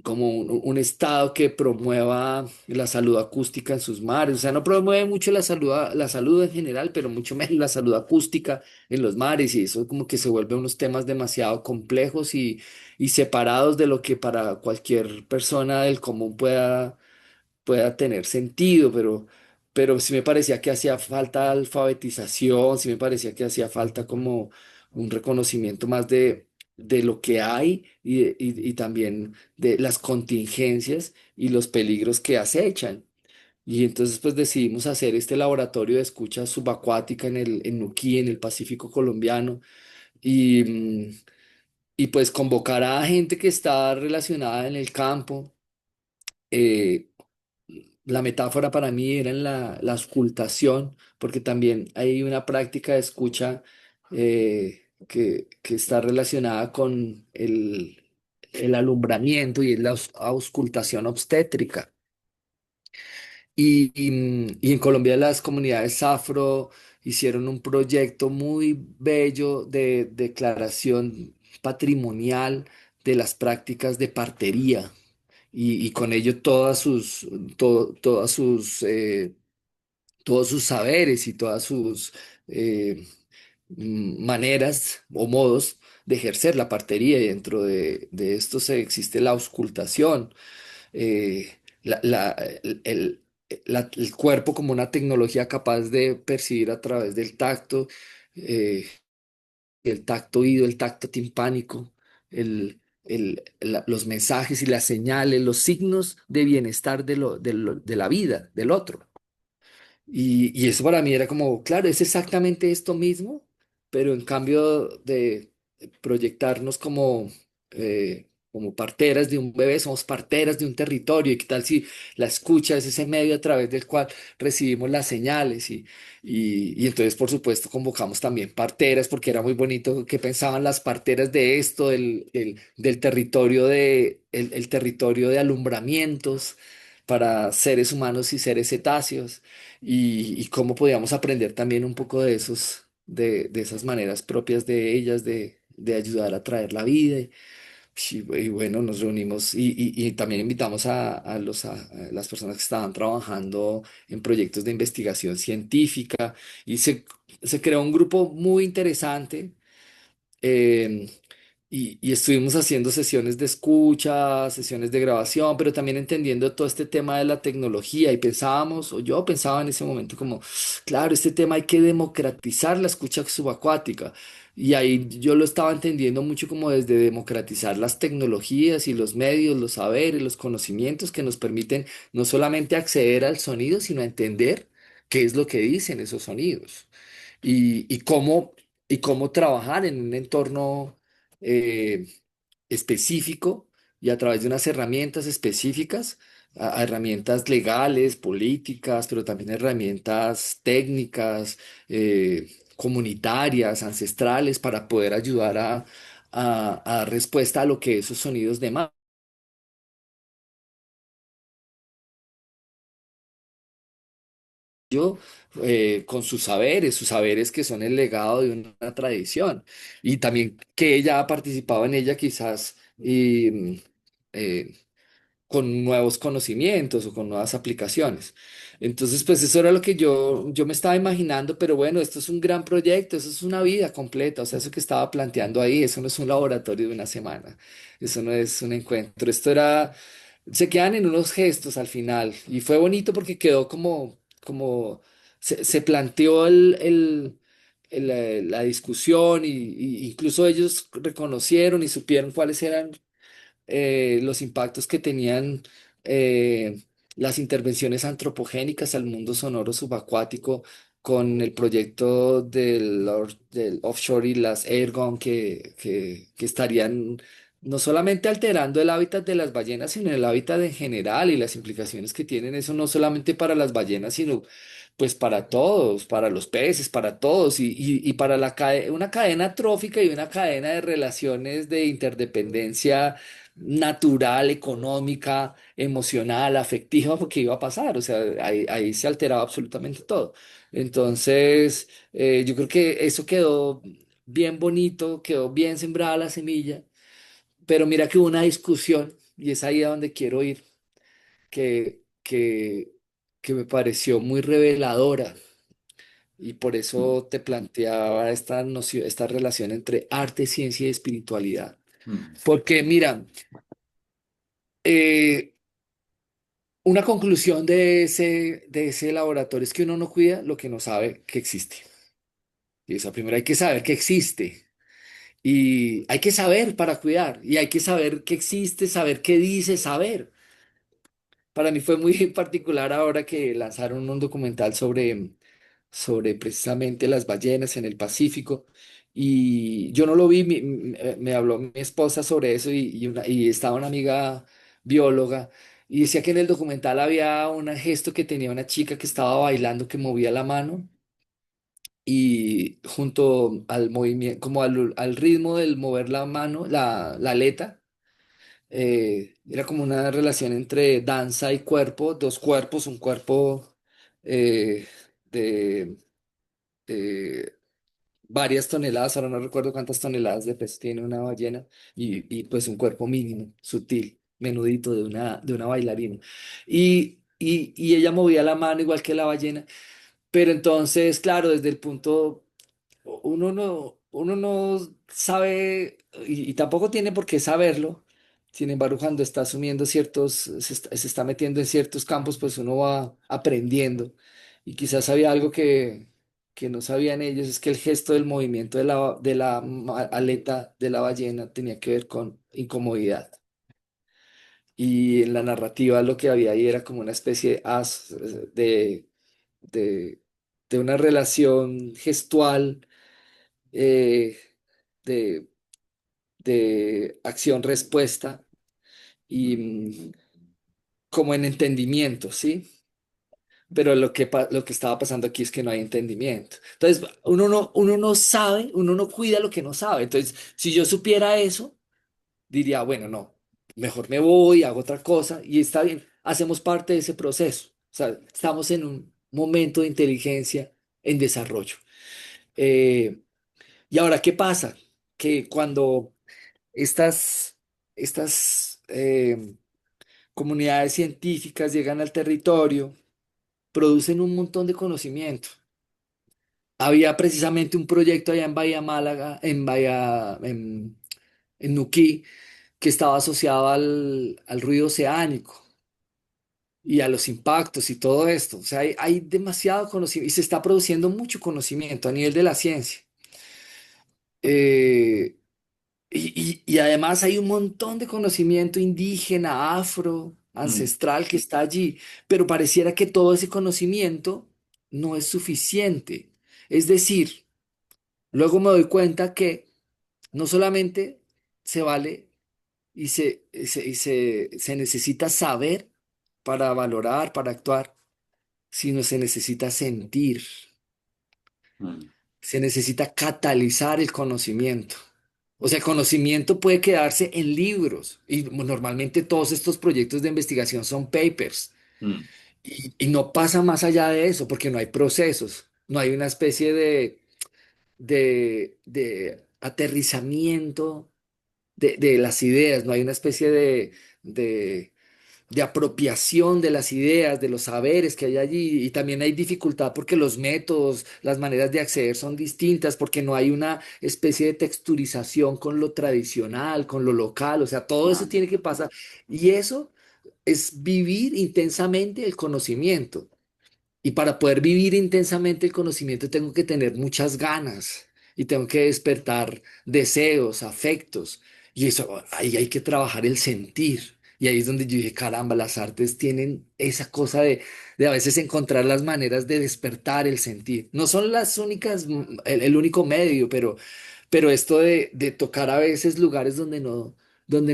como un estado que promueva la salud acústica en sus mares. O sea, no promueve mucho la salud en general, pero mucho menos la salud acústica en los mares. Y eso como que se vuelve unos temas demasiado complejos y separados de lo que para cualquier persona del común pueda tener sentido, pero sí me parecía que hacía falta alfabetización, sí me parecía que hacía falta como un reconocimiento más de lo que hay y también de las contingencias y los peligros que acechan. Y entonces pues decidimos hacer este laboratorio de escucha subacuática en Nuquí, en el Pacífico colombiano, y, y pues convocar a gente que está relacionada en el campo. eh, la metáfora para mí era en la auscultación, porque también hay una práctica de escucha que está relacionada con el alumbramiento y es la auscultación obstétrica. Y en Colombia las comunidades afro hicieron un proyecto muy bello de declaración patrimonial de las prácticas de partería y con ello todas todos sus saberes y todas sus eh, maneras o modos de ejercer la partería. Y dentro de esto existe la auscultación, el cuerpo como una tecnología capaz de percibir a través del tacto, eh, el tacto oído, el tacto timpánico, los mensajes y las señales, los signos de bienestar de la vida del otro. Y eso para mí era como, claro, es exactamente esto mismo, pero en cambio de proyectarnos como parteras de un bebé, somos parteras de un territorio. ¿Y qué tal si la escucha es ese medio a través del cual recibimos las señales? Y entonces, por supuesto, convocamos también parteras, porque era muy bonito que pensaban las parteras de esto, del territorio el territorio de alumbramientos para seres humanos y seres cetáceos y cómo podíamos aprender también un poco de de esas maneras propias de ellas de ayudar a traer la vida. Y bueno, nos reunimos y también invitamos a las personas que estaban trabajando en proyectos de investigación científica y se creó un grupo muy interesante. eh, y estuvimos haciendo sesiones de escucha, sesiones de grabación, pero también entendiendo todo este tema de la tecnología y pensábamos, o yo pensaba en ese momento como, claro, este tema hay que democratizar la escucha subacuática. Y ahí yo lo estaba entendiendo mucho como desde democratizar las tecnologías y los medios, los saberes, los conocimientos que nos permiten no solamente acceder al sonido, sino a entender qué es lo que dicen esos sonidos y y cómo trabajar en un entorno eh, específico y a través de unas herramientas específicas, a herramientas legales, políticas, pero también herramientas técnicas, comunitarias, ancestrales, para poder ayudar a dar respuesta a lo que esos sonidos demandan. Con sus saberes que son el legado de una tradición y también que ella ha participado en ella quizás y, con nuevos conocimientos o con nuevas aplicaciones. Entonces, pues eso era lo que yo me estaba imaginando, pero bueno, esto es un gran proyecto, eso es una vida completa, o sea, eso que estaba planteando ahí, eso no es un laboratorio de una semana, eso no es un encuentro, esto era, se quedan en unos gestos al final y fue bonito porque quedó como se planteó la discusión y incluso ellos reconocieron y supieron cuáles eran los impactos que tenían eh, las intervenciones antropogénicas al mundo sonoro subacuático con el proyecto del offshore y las airgun que estarían no solamente alterando el hábitat de las ballenas, sino el hábitat en general y las implicaciones que tienen eso no solamente para las ballenas, sino pues para todos, para los peces, para todos y para una cadena trófica y una cadena de relaciones de interdependencia natural, económica, emocional, afectiva, porque iba a pasar, o sea, ahí se alteraba absolutamente todo. Entonces, yo creo que eso quedó bien bonito, quedó bien sembrada la semilla, pero mira que hubo una discusión, y es ahí a donde quiero ir, que, que, que me pareció muy reveladora. Y por Mm, eso te planteaba esta noción, esta relación entre arte, ciencia y espiritualidad. mm, Porque mira, eh, una conclusión de ese laboratorio es que uno no cuida lo que no sabe que existe. Y eso primero hay que saber que existe. Y hay que saber para cuidar. Y hay que saber que existe, saber qué dice, saber. Para mí fue muy particular ahora que lanzaron un documental sobre precisamente las ballenas en el Pacífico. Y yo no lo vi, me habló mi esposa sobre eso y estaba una amiga bióloga y decía que en el documental había un gesto que tenía una chica que estaba bailando, que movía la mano y junto al movimiento, como al ritmo del mover la mano, la aleta, era como una relación entre danza y cuerpo, dos cuerpos, un cuerpo eh, de de varias toneladas, ahora no recuerdo cuántas toneladas de peso tiene una ballena, y pues un cuerpo mínimo, sutil, menudito de una bailarina. Y ella movía la mano igual que la ballena, pero entonces, claro, desde el punto uno no sabe y tampoco tiene por qué saberlo. Sin embargo, cuando está asumiendo se está metiendo en ciertos campos, pues uno va aprendiendo. Y quizás había algo que no sabían ellos, es que el gesto del movimiento de la aleta de la ballena tenía que ver con incomodidad. Y en la narrativa lo que había ahí era como una especie de, de una relación gestual eh, de, de acción-respuesta y como en entendimiento, ¿sí? Pero lo que estaba pasando aquí es que no hay entendimiento. Entonces, uno no sabe, uno no cuida lo que no sabe. Entonces, si yo supiera eso, diría, bueno, no, mejor me voy, hago otra cosa y está bien, hacemos parte de ese proceso. O sea, estamos en un momento de inteligencia en desarrollo. Eh, y ahora, ¿qué pasa? Que cuando estas comunidades científicas llegan al territorio, producen un montón de conocimiento. Había precisamente un proyecto allá en Bahía Málaga, en Nuquí, que estaba asociado al ruido oceánico y a los impactos y todo esto. O sea, hay demasiado conocimiento y se está produciendo mucho conocimiento a nivel de la ciencia. Eh, y además hay un montón de conocimiento indígena, afro, mm, ancestral que está allí, pero pareciera que todo ese conocimiento no es suficiente. Es decir, luego me doy cuenta que no solamente se vale y se necesita saber para valorar, para actuar, sino se necesita sentir, mm, se necesita catalizar el conocimiento. O sea, el conocimiento puede quedarse en libros y normalmente todos estos proyectos de investigación son papers mm, y no pasa más allá de eso porque no hay procesos, no hay una especie de aterrizamiento de las ideas, no hay una especie de de apropiación de las ideas, de los saberes que hay allí. Y también hay dificultad porque los métodos, las maneras de acceder son distintas, porque no hay una especie de texturización con lo tradicional, con lo local. O sea, todo eso Ah, tiene que pasar. Y eso es vivir intensamente el conocimiento. Y para poder vivir intensamente el conocimiento tengo que tener muchas ganas y tengo que despertar deseos, afectos. Y eso, ahí hay que trabajar el sentir. Y ahí es donde yo dije, caramba, las artes tienen esa cosa de a veces encontrar las maneras de despertar el sentir. No son las únicas, el único medio, pero esto de tocar a veces lugares donde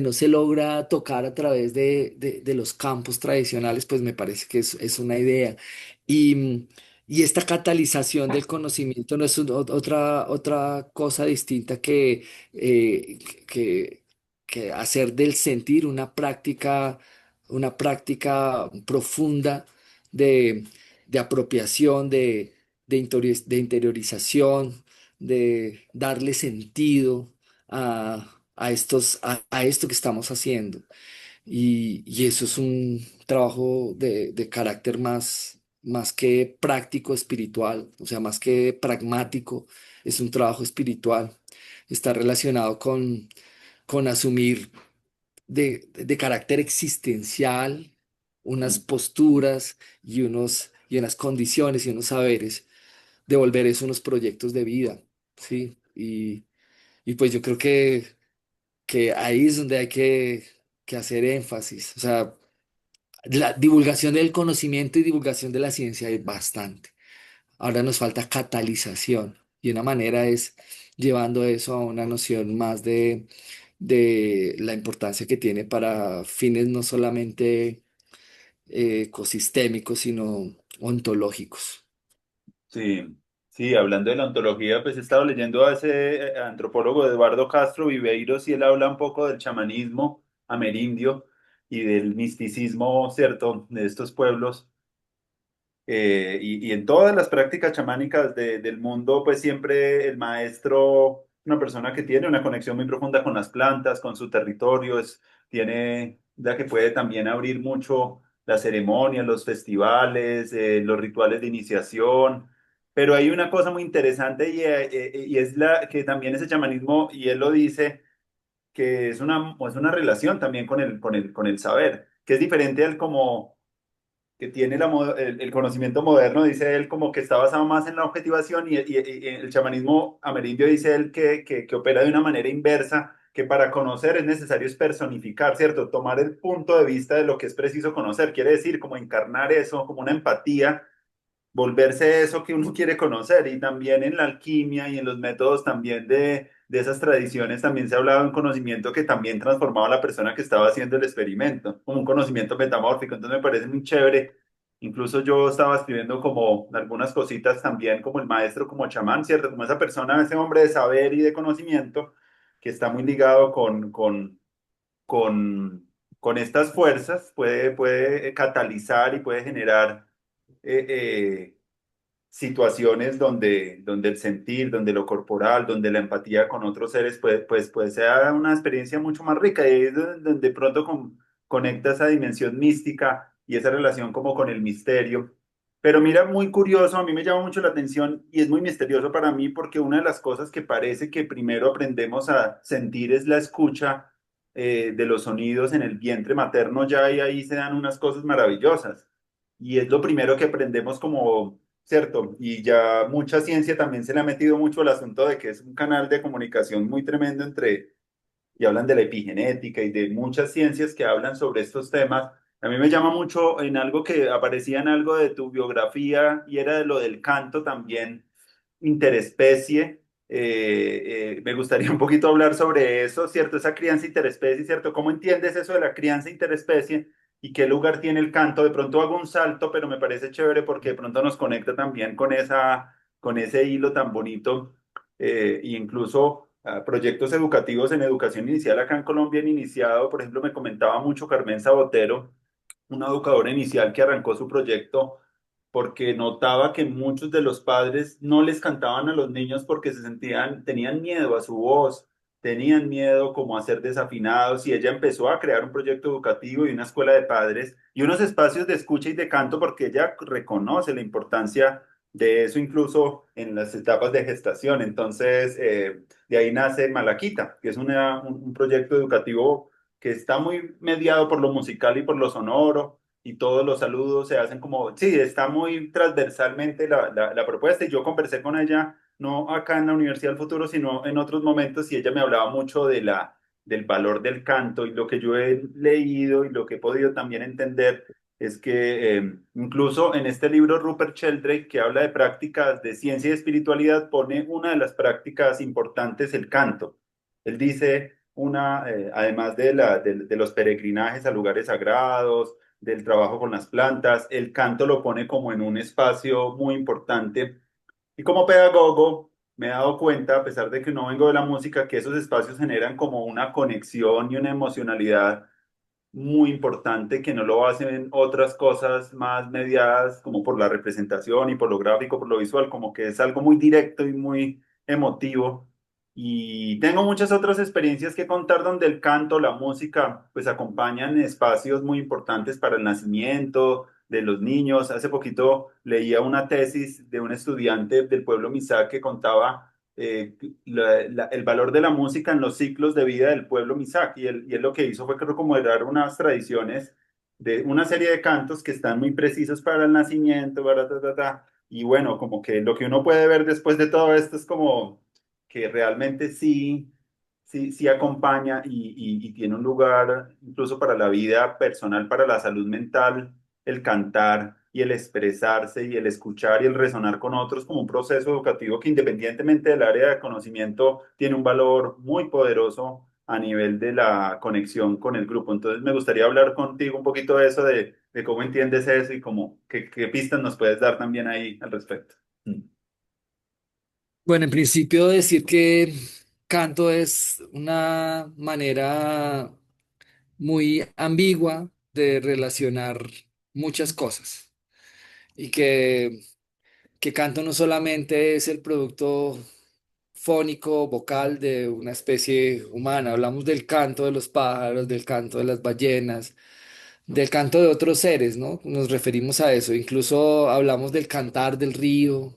no se logra tocar a través de los campos tradicionales, pues me parece que es una idea. Y, y esta catalización del conocimiento no es otra cosa distinta eh, que, que hacer del sentir una práctica profunda de, de apropiación, de interiorización, de darle sentido a esto que estamos haciendo. Y eso es un trabajo de carácter más que práctico espiritual, o sea, más que pragmático, es un trabajo espiritual. Está relacionado con asumir de carácter existencial unas mm, posturas y unas condiciones y unos saberes, de volver eso unos proyectos de vida, ¿sí? Y pues yo creo que ahí es donde hay que hacer énfasis. O sea, la divulgación del conocimiento y divulgación de la ciencia hay bastante. Ahora nos falta catalización y una manera es llevando eso a una noción más de la importancia que tiene para fines no solamente ecosistémicos, sino ontológicos. sí, sí, hablando de la ontología, pues he estado leyendo a ese antropólogo Eduardo Castro Viveiros y él habla un poco del chamanismo amerindio y del misticismo, ¿cierto?, de estos pueblos. Y en todas las prácticas chamánicas del mundo, pues siempre el maestro, una persona que tiene una conexión muy profunda con las plantas, con su territorio, tiene la que puede también abrir mucho las ceremonias, los festivales, los rituales de iniciación. Pero hay una cosa muy interesante y es la que también ese chamanismo, y él lo dice, que es una relación también con el saber, que es diferente al como que tiene el conocimiento moderno, dice él, como que está basado más en la objetivación y el chamanismo amerindio dice él que opera de una manera inversa, que para conocer es necesario es personificar, ¿cierto? Tomar el punto de vista de lo que es preciso conocer, quiere decir como encarnar eso, como una empatía, volverse eso que uno quiere conocer. Y también en la alquimia y en los métodos también de esas tradiciones también se ha hablado de un conocimiento que también transformaba a la persona que estaba haciendo el experimento, como un conocimiento metamórfico. Entonces me parece muy chévere. Incluso yo estaba escribiendo como algunas cositas también como el maestro, como chamán, ¿cierto? Como esa persona, ese hombre de saber y de conocimiento que está muy ligado con, con estas fuerzas, puede catalizar y puede generar eh, eh, situaciones donde el sentir, donde lo corporal, donde la empatía con otros seres puede ser una experiencia mucho más rica y ahí es donde de pronto conecta esa dimensión mística y esa relación como con el misterio. Pero mira, muy curioso, a mí me llama mucho la atención y es muy misterioso para mí porque una de las cosas que parece que primero aprendemos a sentir es la escucha de los sonidos en el vientre materno ya y ahí se dan unas cosas maravillosas. Y es lo primero que aprendemos como, ¿cierto? Y ya mucha ciencia también se le ha metido mucho al asunto de que es un canal de comunicación muy tremendo entre, y hablan de la epigenética y de muchas ciencias que hablan sobre estos temas. A mí me llama mucho en algo que aparecía en algo de tu biografía y era de lo del canto también, interespecie. Me gustaría un poquito hablar sobre eso, ¿cierto? Esa crianza interespecie, ¿cierto? ¿Cómo entiendes eso de la crianza interespecie y qué lugar tiene el canto? De pronto hago un salto, pero me parece chévere porque de pronto nos conecta también con ese hilo tan bonito e incluso proyectos educativos en educación inicial acá en Colombia han iniciado, por ejemplo, me comentaba mucho Carmen Sabotero, una educadora inicial que arrancó su proyecto porque notaba que muchos de los padres no les cantaban a los niños porque se sentían, tenían miedo a su voz tenían miedo como a ser desafinados y ella empezó a crear un proyecto educativo y una escuela de padres y unos espacios de escucha y de canto porque ella reconoce la importancia de eso incluso en las etapas de gestación. Entonces, de ahí nace Malaquita, que es un proyecto educativo que está muy mediado por lo musical y por lo sonoro. Y todos los saludos se hacen como, sí, está muy transversalmente la propuesta. Y yo conversé con ella no acá en la Universidad del Futuro, sino en otros momentos, y ella me hablaba mucho del valor del canto y lo que yo he leído y lo que he podido también entender es que incluso en este libro Rupert Sheldrake, que habla de prácticas de ciencia y espiritualidad, pone una de las prácticas importantes, el canto. Él dice, además de los peregrinajes a lugares sagrados, del trabajo con las plantas, el canto lo pone como en un espacio muy importante y como pedagogo, me he dado cuenta, a pesar de que no vengo de la música, que esos espacios generan como una conexión y una emocionalidad muy importante que no lo hacen otras cosas más mediadas, como por la representación y por lo gráfico, por lo visual, como que es algo muy directo y muy emotivo. Y tengo muchas otras experiencias que contar donde el canto, la música, pues acompañan espacios muy importantes para el nacimiento de los niños. Hace poquito leía una tesis de un estudiante del pueblo Mizá que contaba el valor de la música en los ciclos de vida del pueblo Mizaq. Y él lo que hizo fue que recuperar unas tradiciones de una serie de cantos que están muy precisos para el nacimiento, y bueno, como que lo que uno puede ver después de todo esto es como que realmente sí acompaña y tiene un lugar incluso para la vida personal, para la salud mental, el cantar y el expresarse y el escuchar y el resonar con otros como un proceso educativo que independientemente del área de conocimiento tiene un valor muy poderoso a nivel de la conexión con el grupo. Entonces me gustaría hablar contigo un poquito de eso, de cómo entiendes eso y cómo, qué pistas nos puedes dar también ahí al respecto. Mm. Bueno, en principio decir que canto es una manera muy ambigua de relacionar muchas cosas y que canto no solamente es el producto fónico, vocal de una especie humana, hablamos del canto de los pájaros, del canto de las ballenas, del canto de otros seres, ¿no? Nos referimos a eso, incluso hablamos del cantar del río.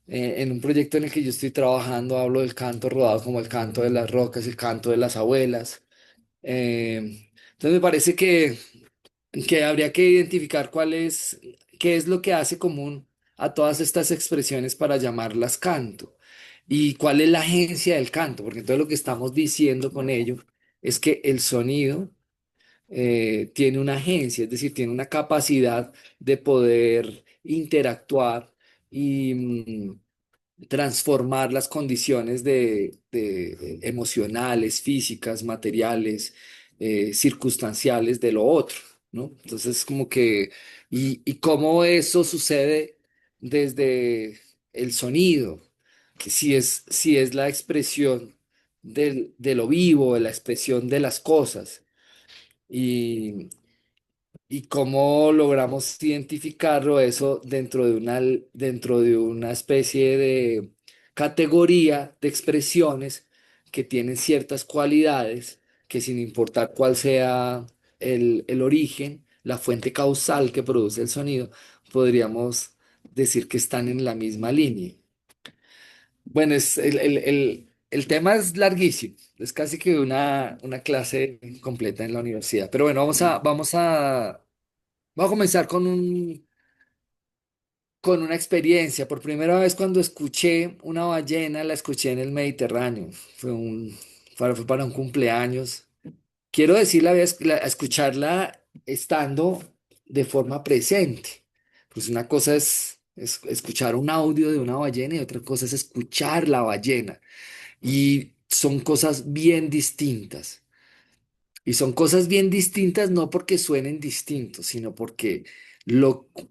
En un proyecto en el que yo estoy trabajando hablo del canto rodado como el canto de las rocas, el canto de las abuelas. Entonces me parece que habría que identificar qué es lo que hace común a todas estas expresiones para llamarlas canto y cuál es la agencia del canto, porque todo lo que estamos diciendo con ello es que el sonido tiene una agencia, es decir, tiene una capacidad de poder interactuar y transformar las condiciones de emocionales, físicas, materiales, circunstanciales de lo otro, ¿no? Entonces, como que, y cómo eso sucede desde el sonido, que si es la expresión de lo vivo, de la expresión de las cosas. Y, ¿Y cómo logramos identificarlo eso dentro de una especie de categoría de expresiones que tienen ciertas cualidades que sin importar cuál sea el origen, la fuente causal que produce el sonido, podríamos decir que están en la misma línea? Bueno, el tema es larguísimo, es casi que una clase completa en la universidad, pero bueno, voy a comenzar con una experiencia. Por primera vez cuando escuché una ballena, la escuché en el Mediterráneo. Fue para un cumpleaños. Quiero decir, a escucharla estando de forma presente. Pues una cosa es escuchar un audio de una ballena y otra cosa es escuchar la ballena. Y son cosas bien distintas. Y son cosas bien distintas no porque suenen distintos, sino porque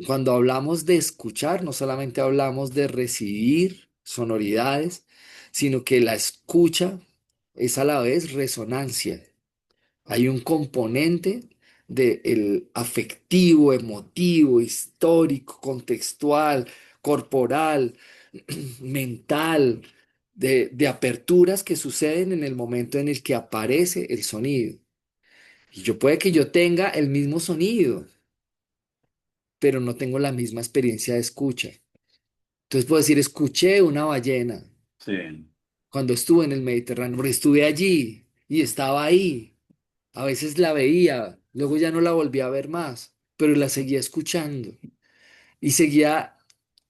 cuando hablamos de escuchar, no solamente hablamos de recibir sonoridades, sino que la escucha es a la vez resonancia. Hay un componente del afectivo, emotivo, histórico, contextual, corporal, mental. de aperturas que suceden en el momento en el que aparece el sonido. Y yo puede que yo tenga el mismo sonido, pero no tengo la misma experiencia de escucha. Entonces puedo decir, escuché una ballena Sí, cuando estuve en el Mediterráneo, porque estuve allí y estaba ahí. A veces la veía, luego ya no la volví a ver más, pero la seguía escuchando y seguía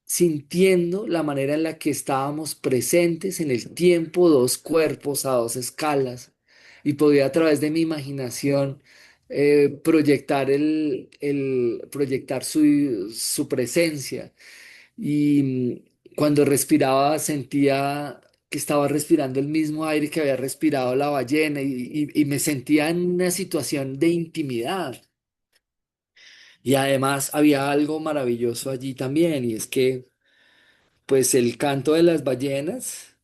sintiendo la manera en la que estábamos presentes en el tiempo, dos cuerpos a dos escalas, y podía a través de mi imaginación proyectar proyectar su presencia. Y cuando respiraba sentía que estaba respirando el mismo aire que había respirado la ballena y me sentía en una situación de intimidad. Y además había algo maravilloso allí también, y es que pues el canto de las ballenas,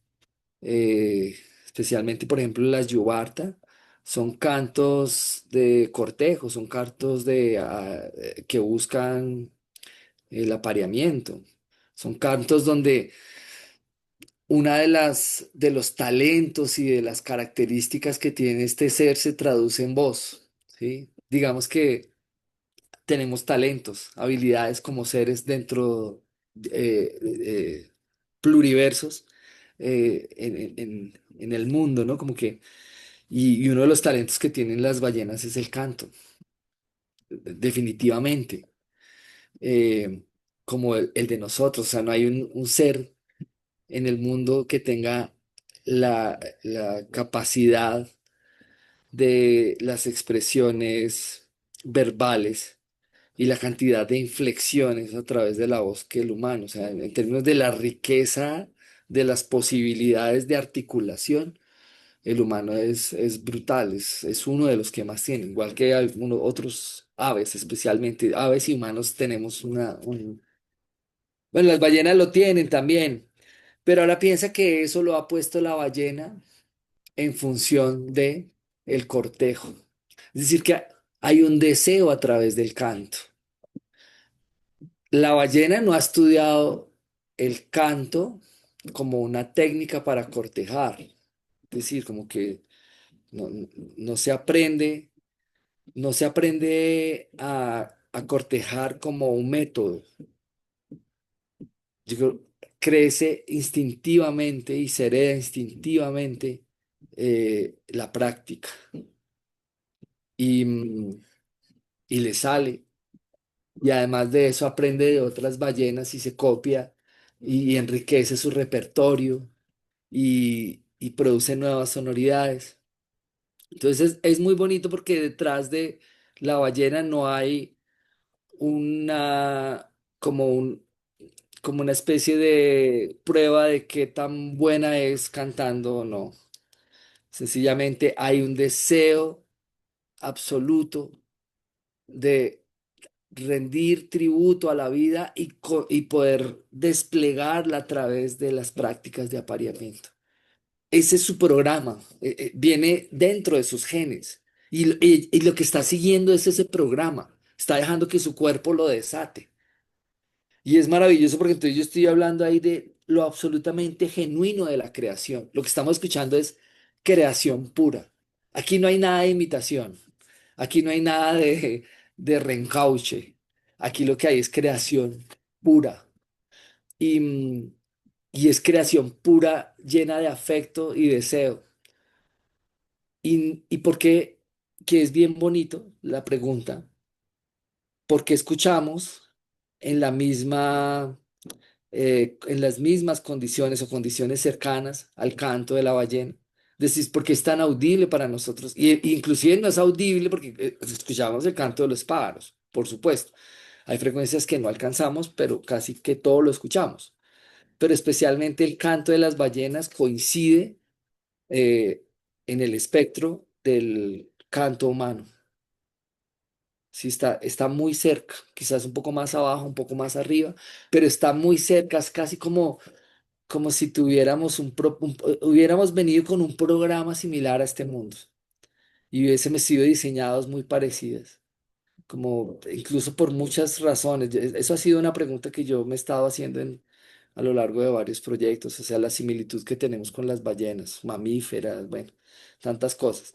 especialmente por ejemplo las yubarta, son cantos de cortejo, son cantos que buscan el apareamiento. Son cantos donde una de los talentos y de las características que tiene este ser se traduce en voz, ¿sí? Digamos que tenemos talentos, habilidades como seres dentro pluriversos en el mundo, ¿no? Como que, y uno de los talentos que tienen las ballenas es el canto, definitivamente, eh, como el de nosotros, o sea, no hay un ser en el mundo que tenga la capacidad de las expresiones verbales y la cantidad de inflexiones a través de la voz que el humano. O sea, en términos de la riqueza de las posibilidades de articulación, el humano es brutal, es uno de los que más tiene, igual que algunos otros aves, especialmente aves y humanos tenemos bueno, las ballenas lo tienen también, pero ahora piensa que eso lo ha puesto la ballena en función de el cortejo. Es decir, que hay un deseo a través del canto. La ballena no ha estudiado el canto como una técnica para cortejar. Es decir, como que no se aprende, no se aprende a cortejar como un método. Yo creo, crece instintivamente y se hereda instintivamente la práctica y, y le sale. Y además de eso aprende de otras ballenas y se copia y enriquece su repertorio y produce nuevas sonoridades. Entonces es muy bonito porque detrás de la ballena no hay una, como como una especie de prueba de qué tan buena es cantando o no. Sencillamente hay un deseo absoluto de rendir tributo a la vida y poder desplegarla a través de las prácticas de apareamiento. Ese es su programa, viene dentro de sus genes y lo que está siguiendo es ese programa, está dejando que su cuerpo lo desate. Y es maravilloso porque entonces yo estoy hablando ahí de lo absolutamente genuino de la creación. Lo que estamos escuchando es creación pura. Aquí no hay nada de imitación, aquí no hay nada de reencauche, aquí lo que hay es creación pura. Y, y es creación pura llena de afecto y deseo. Y por qué, que es bien bonito la pregunta, porque escuchamos en la misma, en las mismas condiciones o condiciones cercanas al canto de la ballena. Decís, porque es tan audible para nosotros. Y inclusive no es audible porque escuchamos el canto de los pájaros, por supuesto. Hay frecuencias que no alcanzamos, pero casi que todo lo escuchamos. Pero especialmente el canto de las ballenas coincide eh, en el espectro del canto humano. Sí, está muy cerca, quizás un poco más abajo, un poco más arriba, pero está muy cerca, es casi como si tuviéramos hubiéramos venido con un programa similar a este mundo y hubiésemos sido diseñados muy parecidas, como incluso por muchas razones. Eso ha sido una pregunta que yo me he estado haciendo a lo largo de varios proyectos, o sea, la similitud que tenemos con las ballenas, mamíferas, bueno, tantas cosas.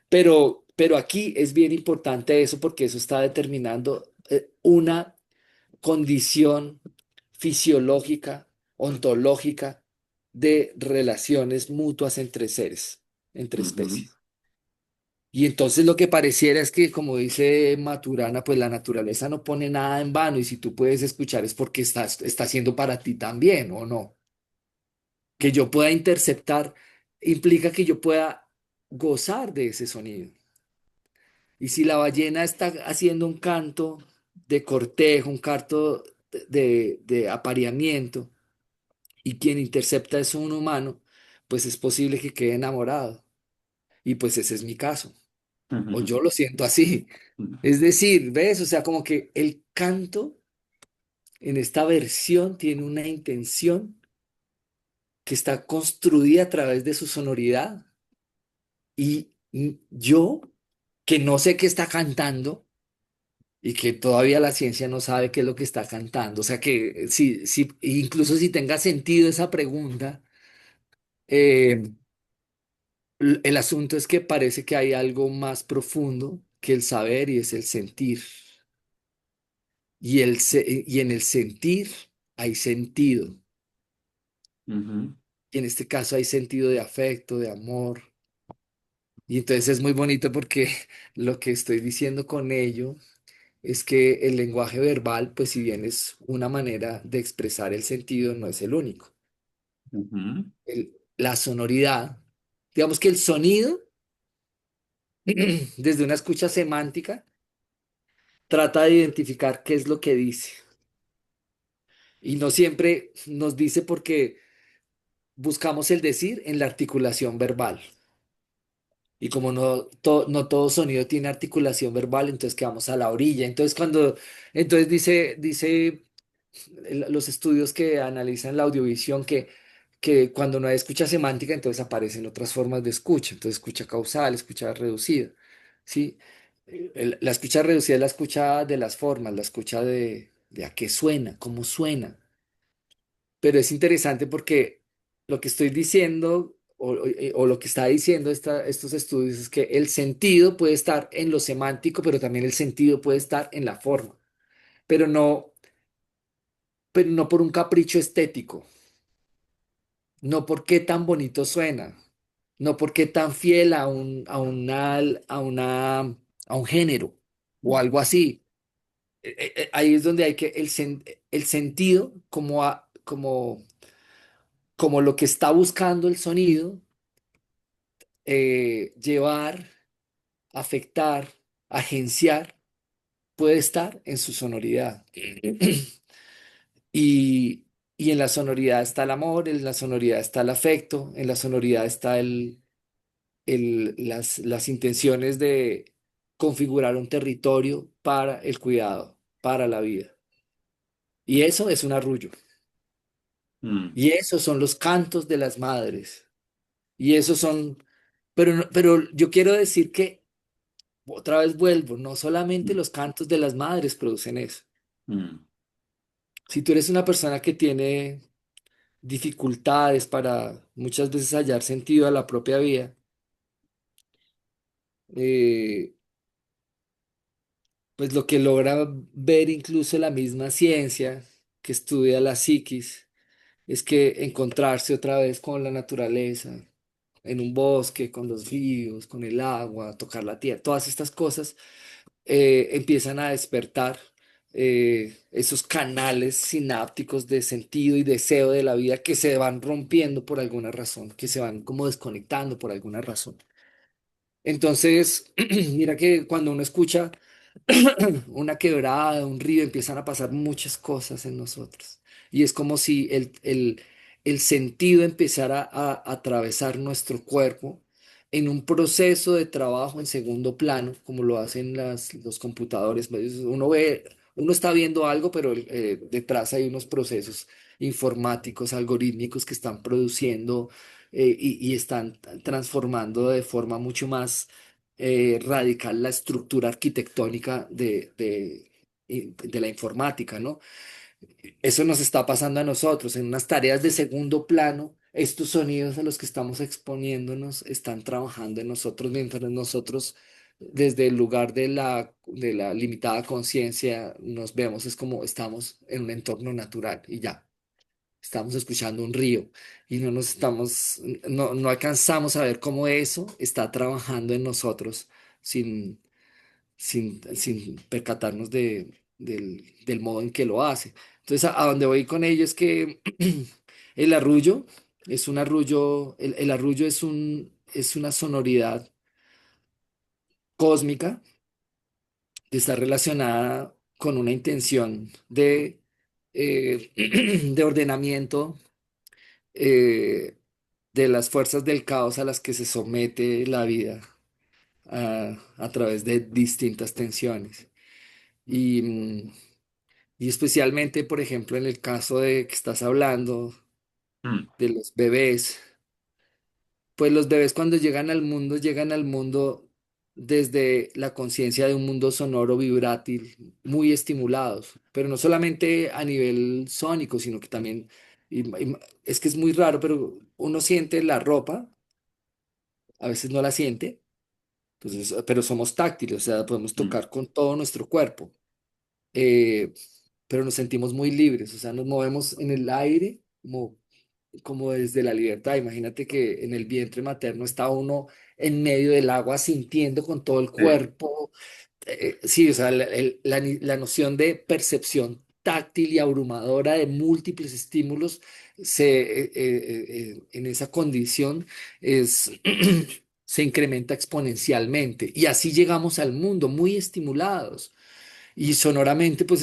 Pero aquí es bien importante eso porque eso está determinando una condición fisiológica, ontológica de relaciones mutuas entre seres, entre Ujú, especies. Y entonces lo que pareciera es que, como dice Maturana, pues la naturaleza no pone nada en vano y si tú puedes escuchar es porque está haciendo para ti también, ¿o no? Que yo pueda interceptar implica que yo pueda gozar de ese sonido. Y si la ballena está haciendo un canto de cortejo, un canto de apareamiento, y quien intercepta es un humano, pues es posible que quede enamorado. Y pues ese es mi caso, o ujú, yo lo siento así. ujú, Es decir, ¿ves? O sea, como que el canto en esta versión tiene una intención que está construida a través de su sonoridad. Y yo, que no sé qué está cantando y que todavía la ciencia no sabe qué es lo que está cantando, o sea que si, incluso si tenga sentido esa pregunta, eh, el asunto es que parece que hay algo más profundo que el saber y es el sentir. Y en el sentir hay sentido. ujú, Y en este caso hay sentido de afecto, de amor. Y entonces es muy bonito porque lo que estoy diciendo con ello es que el lenguaje verbal, pues si bien es una manera de expresar el sentido, no es el único. ujú, La sonoridad, digamos que el sonido, desde una escucha semántica, trata de identificar qué es lo que dice. Y no siempre nos dice porque buscamos el decir en la articulación verbal. Y como no todo sonido tiene articulación verbal, entonces quedamos a la orilla. Entonces dice los estudios que analizan la audiovisión que cuando no hay escucha semántica, entonces aparecen otras formas de escucha. Entonces escucha causal, escucha reducida, ¿sí? La escucha reducida es la escucha de las formas, la escucha de a qué suena, cómo suena. Pero es interesante porque lo que estoy diciendo o lo que está diciendo estos estudios es que el sentido puede estar en lo semántico, pero también el sentido puede estar en la forma, pero no, pero no por un capricho estético, no por qué tan bonito suena, no por qué tan fiel a un género o algo así. Ahí es donde hay que el sentido como lo que está buscando el sonido llevar, afectar, agenciar, puede estar en su sonoridad. Y, y en la sonoridad está el amor, en la sonoridad está el afecto, en la sonoridad está las intenciones de configurar un territorio para el cuidado, para la vida. Y eso es un arrullo. mm, Y esos son los cantos de las madres. Y esos son, pero yo quiero decir que otra vez vuelvo, no solamente mm, los cantos de las madres producen eso. mm, Si tú eres una persona que tiene dificultades para muchas veces hallar sentido a la propia vida, eh, pues lo que logra ver incluso la misma ciencia que estudia la psiquis es que encontrarse otra vez con la naturaleza, en un bosque, con los ríos, con el agua, tocar la tierra, todas estas cosas empiezan a despertar esos canales sinápticos de sentido y deseo de la vida que se van rompiendo por alguna razón, que se van como desconectando por alguna razón. Entonces, mira que cuando uno escucha una quebrada, un río, empiezan a pasar muchas cosas en nosotros. Y es como si el sentido empezara a atravesar nuestro cuerpo en un proceso de trabajo en segundo plano, como lo hacen los computadores. Uno está viendo algo, pero detrás hay unos procesos informáticos, algorítmicos que están produciendo y están transformando de forma mucho más radical la estructura arquitectónica de la informática, ¿no? Eso nos está pasando a nosotros en unas tareas de segundo plano. Estos sonidos a los que estamos exponiéndonos están trabajando en nosotros mientras nosotros desde el lugar de la limitada conciencia nos vemos, es como estamos en un entorno natural y ya. Estamos escuchando un río y no alcanzamos a ver cómo eso está trabajando en nosotros sin, sin percatarnos del modo en que lo hace. Entonces, a donde voy con ello es que el arrullo es un arrullo, el arrullo es una sonoridad cósmica que está relacionada con una intención de ordenamiento eh, de las fuerzas del caos a las que se somete la vida a través de distintas tensiones. Y, y especialmente, por ejemplo, en el caso de que estás hablando Mm, de los bebés, pues los bebés cuando llegan al mundo desde la conciencia de un mundo sonoro vibrátil, muy estimulados, pero no solamente a nivel sónico, sino que también, es que es muy raro, pero uno siente la ropa, a veces no la siente, entonces, pero somos táctiles, o sea, podemos mm, tocar con todo nuestro cuerpo, eh, pero nos sentimos muy libres, o sea, nos movemos en el aire como desde la libertad. Imagínate que en el vientre materno está uno en medio del agua sintiendo con todo el sí, cuerpo. Sí, o sea, la noción de percepción táctil y abrumadora de múltiples estímulos en esa condición es, se incrementa exponencialmente y así llegamos al mundo muy estimulados. Y sonoramente, pues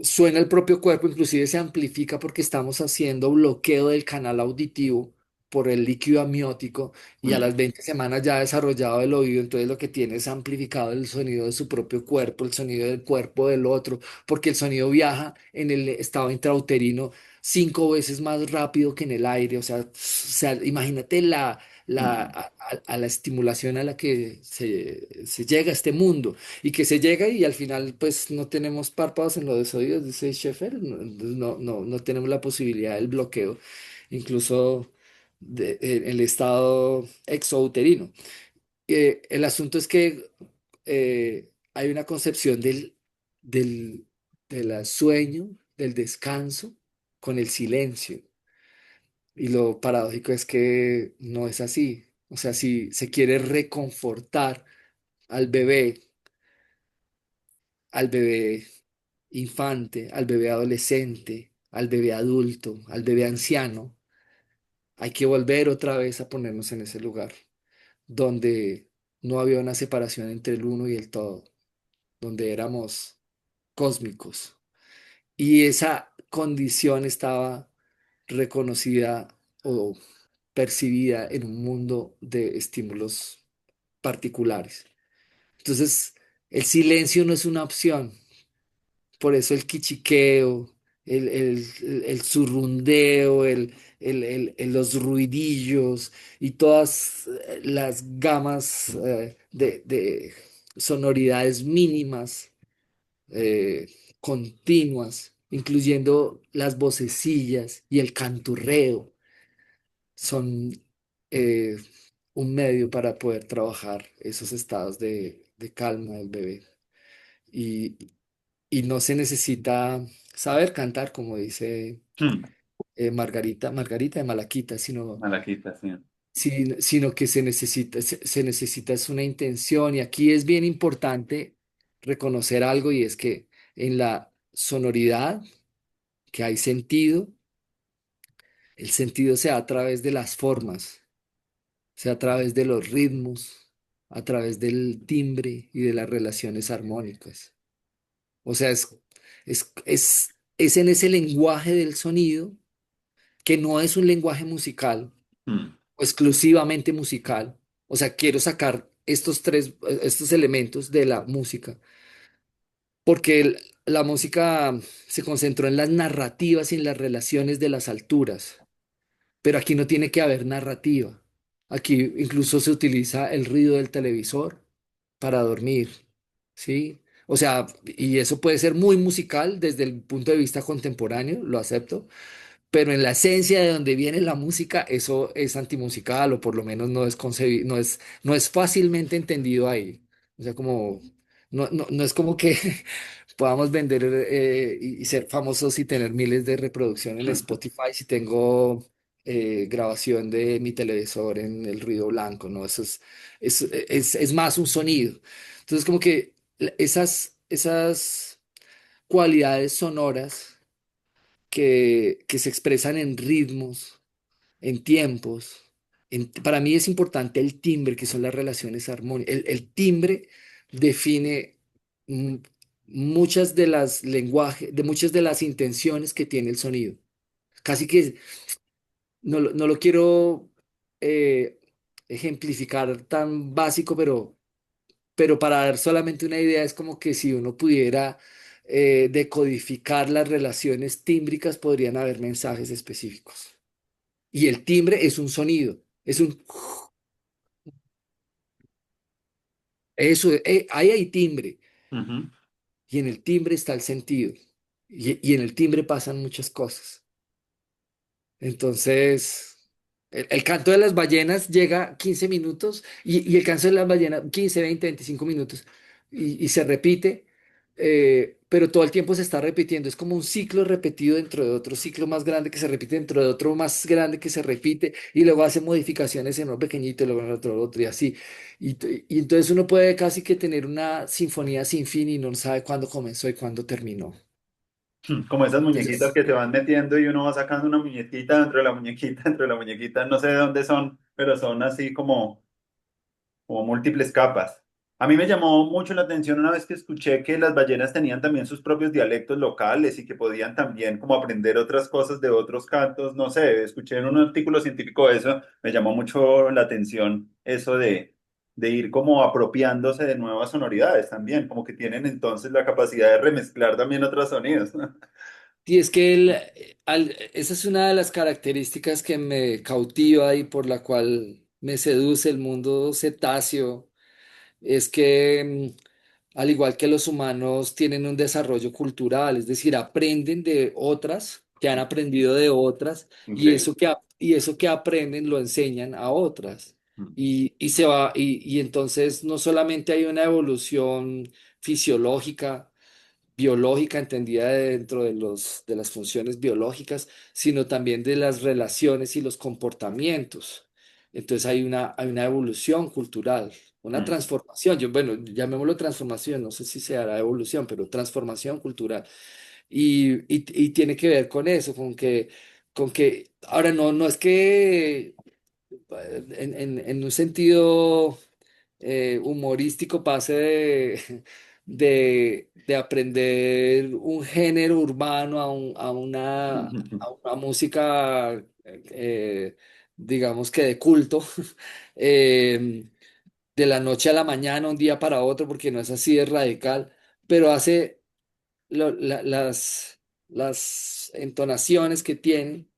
suena el propio cuerpo, inclusive se amplifica porque estamos haciendo bloqueo del canal auditivo por el líquido amniótico y a mm, las 20 semanas ya ha desarrollado el oído, entonces lo que tiene es amplificado el sonido de su propio cuerpo, el sonido del cuerpo del otro, porque el sonido viaja en el estado intrauterino 5 veces más rápido que en el aire, o sea, imagínate mm, a la estimulación a la que se llega a este mundo y que se llega y al final pues no tenemos párpados en los oídos, dice Sheffer, no tenemos la posibilidad del bloqueo, incluso el estado exouterino. El asunto es que hay una concepción del, del sueño, del descanso con el silencio. Y lo paradójico es que no es así. O sea, si se quiere reconfortar al bebé, al bebé infante, al bebé adolescente, al bebé adulto, al bebé anciano, hay que volver otra vez a ponernos en ese lugar donde no había una separación entre el uno y el todo, donde éramos cósmicos. Y esa condición estaba reconocida o percibida en un mundo de estímulos particulares. Entonces, el silencio no es una opción. Por eso el quichiqueo, el zurrundeo, los ruidillos y todas las gamas de sonoridades mínimas, eh, continuas, incluyendo las vocecillas y el canturreo, son eh, un medio para poder trabajar esos estados de calma del bebé. Y, y no se necesita saber cantar, como dice mm. Margarita de Malaquita, Malaquita, sí. sino que se necesita es una intención. Y aquí es bien importante reconocer algo y es que en la sonoridad que hay sentido, el sentido se da a través de las formas, se da a través de los ritmos, a través del timbre y de las relaciones armónicas. O sea, es en ese lenguaje del sonido, que no es un lenguaje musical Mm, o exclusivamente musical. O sea, quiero sacar estos elementos de la música, porque la música se concentró en las narrativas y en las relaciones de las alturas, pero aquí no tiene que haber narrativa. Aquí incluso se utiliza el ruido del televisor para dormir, ¿sí? O sea, y eso puede ser muy musical desde el punto de vista contemporáneo, lo acepto, pero en la esencia de donde viene la música, eso es antimusical o por lo menos no es no es fácilmente entendido ahí. O sea, como, no es como que podamos vender y ser famosos y tener miles de reproducciones en Spotify si tengo grabación de mi televisor en el ruido blanco, ¿no? Es más un sonido. Entonces, como que esas cualidades sonoras que se expresan en ritmos, en tiempos. Para mí es importante el timbre, que son las relaciones armónicas. El timbre define mm, muchas de las lenguajes, de muchas de las intenciones que tiene el sonido. Casi que no lo quiero eh, ejemplificar tan básico, pero para dar solamente una idea, es como que si uno pudiera decodificar las relaciones tímbricas, podrían haber mensajes específicos. Y el timbre es un sonido, es un... Eso, ahí hay timbre, Ujú. y en el timbre está el sentido, y en el timbre pasan muchas cosas. Entonces, el canto de las ballenas llega 15 minutos y el canto de las ballenas 15, 20, 25 minutos y se repite, pero todo el tiempo se está repitiendo. Es como un ciclo repetido dentro de otro ciclo más grande que se repite dentro de otro más grande que se repite y luego hace modificaciones en uno pequeñito y luego en otro y así. Y entonces uno puede casi que tener una sinfonía sin fin y no sabe cuándo comenzó y cuándo terminó. Como esas muñequitas Entonces... que se van metiendo y uno va sacando una muñequita dentro de la muñequita, dentro de la muñequita, no sé de dónde son, pero son así como múltiples capas. A mí me llamó mucho la atención una vez que escuché que las ballenas tenían también sus propios dialectos locales y que podían también como aprender otras cosas de otros cantos. No sé, escuché en un artículo científico eso, me llamó mucho la atención eso de ir como apropiándose de nuevas sonoridades también, como que tienen entonces la capacidad de remezclar también otros sonidos. Y es que esa es una de las características que me cautiva y por la cual me seduce el mundo cetáceo, es que al igual que los humanos tienen un desarrollo cultural, es decir, aprenden de otras, que han aprendido de otras, y Increíble. y eso que aprenden lo enseñan a otras. Y entonces no solamente hay una evolución fisiológica, biológica entendida dentro de de las funciones biológicas, sino también de las relaciones y los comportamientos. Entonces hay una evolución cultural, una Mm. transformación. Yo, bueno, llamémoslo transformación, no sé si se hará evolución, pero transformación cultural. Y tiene que ver con eso, con que, ahora no es que en un sentido humorístico pase de aprender un género urbano a una música, digamos que de culto, eh, de la noche a la mañana, un día para otro, porque no es así de radical, pero hace las entonaciones que tienen